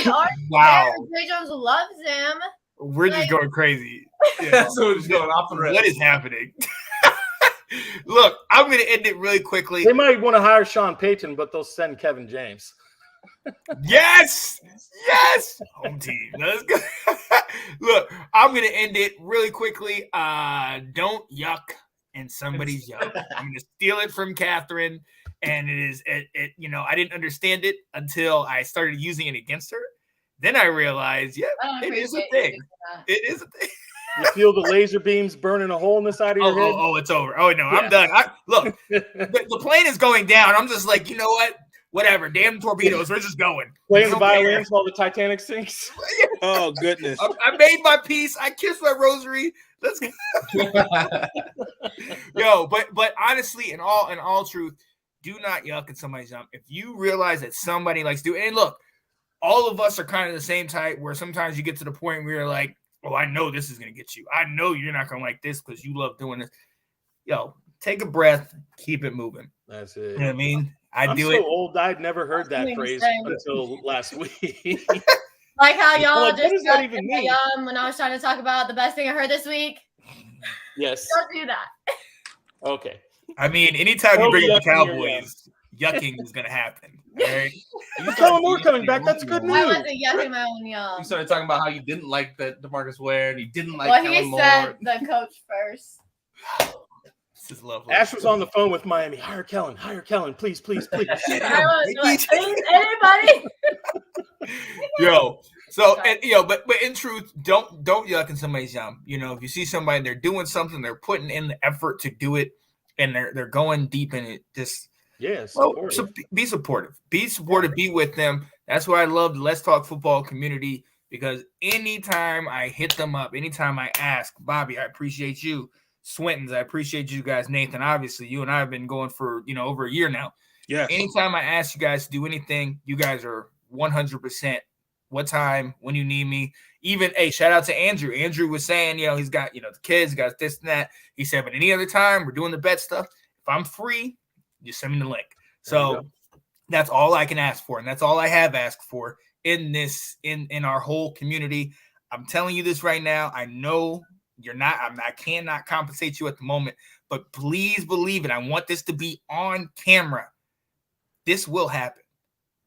Dallas. Wow. Ray Jones loves him. We're just going crazy. So we're just going off the rails. What is happening? Look, I'm going to end it really quickly. They might want to hire Sean Payton, but they'll send Kevin James. Yes. Home team. Let's go. Look, I'm going to end it really quickly. Don't yuck in somebody's yuck. I'm going to steal it from Catherine. And it I didn't understand it until I started using it against her. Then I realized, it is a thing. It is a thing. You feel the laser beams burning a hole in the side of your head? Oh, it's over. Oh, no, I'm done. Look, the plane is going down. I'm just like, you know what? Whatever. Damn torpedoes. We're just going. Playing the violins while the Titanic sinks. Oh, goodness. I made my peace. I kissed my rosary. Let's go. Yo, but honestly, in all truth, do not yuck at somebody's jump. If you realize that somebody likes to, and look, all of us are kind of the same type where sometimes you get to the point where you're like, oh, I know this is going to get you. I know you're not going to like this because you love doing this. Yo, take a breath, keep it moving. That's it. You know what I mean? I'm so old, I'd never heard that phrase until last week. Like how y'all like, just what does that even mean? When I was trying to talk about the best thing I heard this week. Yes. Don't do that. Okay. I mean, anytime you bring up the Cowboys, yucking is going to happen. All right? Kellen Moore coming back. That's good news. I wasn't yucking my own yum. You started talking about how you didn't like that DeMarcus Ware and you didn't like Well, Kellen he Moore. said the coach first. This is lovely. Ash was on the phone with Miami. Hire Kellen, please. I was anybody. Yo, so but in truth, don't yuck in somebody's yum. You know, if you see somebody they're doing something, they're putting in the effort to do it, and they're going deep in it. Just be supportive. Be supportive. Be with them. That's why I love the Let's Talk Football community, because anytime I hit them up, anytime I ask, Bobby, I appreciate you. Swintons, I appreciate you guys. Nathan, obviously, you and I have been going for over a year now. Yeah. Anytime I ask you guys to do anything, you guys are 100%. What time, when you need me. Even, hey, shout out to Andrew. Andrew was saying, he's got, the kids, got this and that. He said, but any other time, we're doing the bet stuff. If I'm free, just send me the link. So that's all I can ask for. And that's all I have asked for in our whole community. I'm telling you this right now. I know you're not, I cannot compensate you at the moment, but please believe it. I want this to be on camera. This will happen.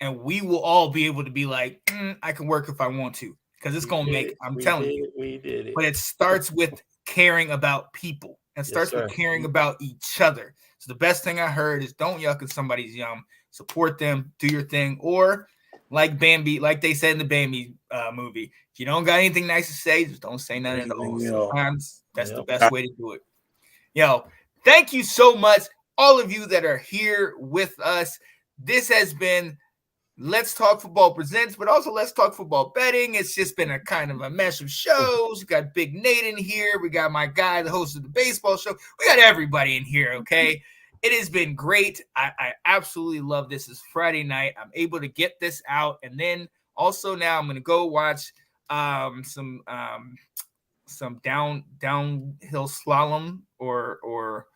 And we will all be able to be like, I can work if I want to, because it's going to make it. I'm telling you. We did it. But it starts with caring about people. It starts with caring about each other. So the best thing I heard is don't yuck at somebody's yum. Support them. Do your thing. Or like Bambi, like they said in the Bambi movie, if you don't got anything nice to say, just don't say nothing at all. Sometimes that's the best way to do it. Thank you so much, all of you that are here with us. This has been Let's Talk Football Presents, but also Let's Talk Football Betting. It's just been a kind of a mesh of shows. We got Big Nate in here. We got my guy, the host of the baseball show. We got everybody in here, okay? It has been great. I absolutely love this. It's Friday night. I'm able to get this out. And then also now I'm going to go watch some downhill slalom or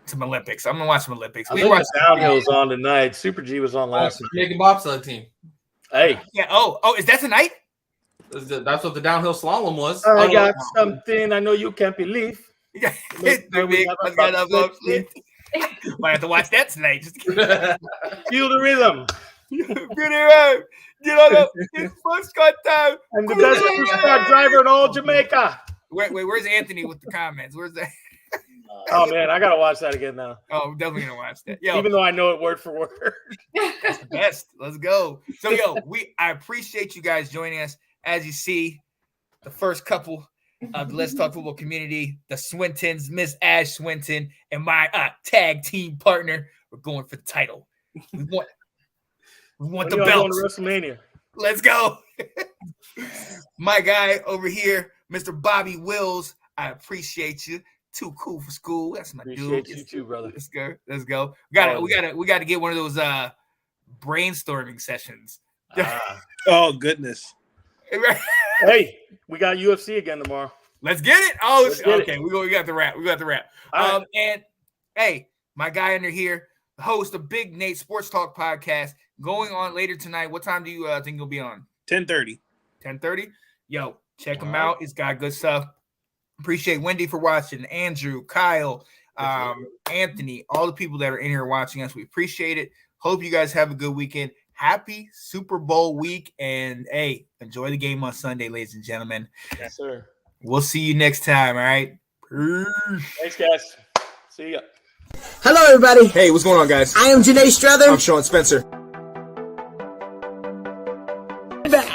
some Olympics. I'm gonna watch some Olympics. I think downhill's on tonight. Super G was on last night. Jamaican bobsled team. Hey. Yeah. Oh, is that tonight? That's what the downhill slalom was. I got something I know you can't believe. Yeah. Might have to watch that tonight. Feel the rhythm. First cut down. I'm the best superstar driver in all Jamaica. Wait, where's Anthony with the comments? Where's that? Oh man, I gotta watch that again now. Oh, I'm definitely gonna watch that. Even though I know it word for word. That's the best. Let's go. So I appreciate you guys joining us. As you see, the first couple of the Let's Talk Football community, the Swintons, Miss Ash Swinton, and my tag team partner. We're going for the title. We want the belt. Going to WrestleMania. Let's go. My guy over here, Mr. Bobby Wills, I appreciate you. Too cool for school. That's my Appreciate dude. you too, brother. Let's go. Let's go. We gotta get one of those brainstorming sessions. Oh goodness. Hey, we got UFC again tomorrow. Let's get it. Oh, Let's get okay. it. We got the wrap. Right. And hey, my guy under here, the host of Big Nate Sports Talk podcast, going on later tonight. What time do you think you'll be on? 10:30. 10:30. Yo, check him out. He's got good stuff. Appreciate Wendy for watching. Andrew, Kyle, Anthony, all the people that are in here watching us. We appreciate it. Hope you guys have a good weekend. Happy Super Bowl week. And hey, enjoy the game on Sunday, ladies and gentlemen. Yes, sir. We'll see you next time. All right. Peace. Thanks, guys. See ya. Hello, everybody. Hey, what's going on, guys? I am Janae Strother. I'm Sean Spencer.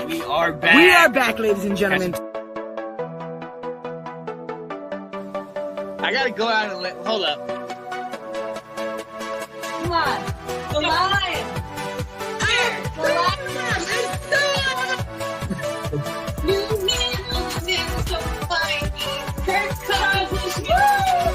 We are back, ladies and gentlemen. I gotta go out and hold up. Come on. The line. The line. New man on the so funny. Kirk Cousins. All right.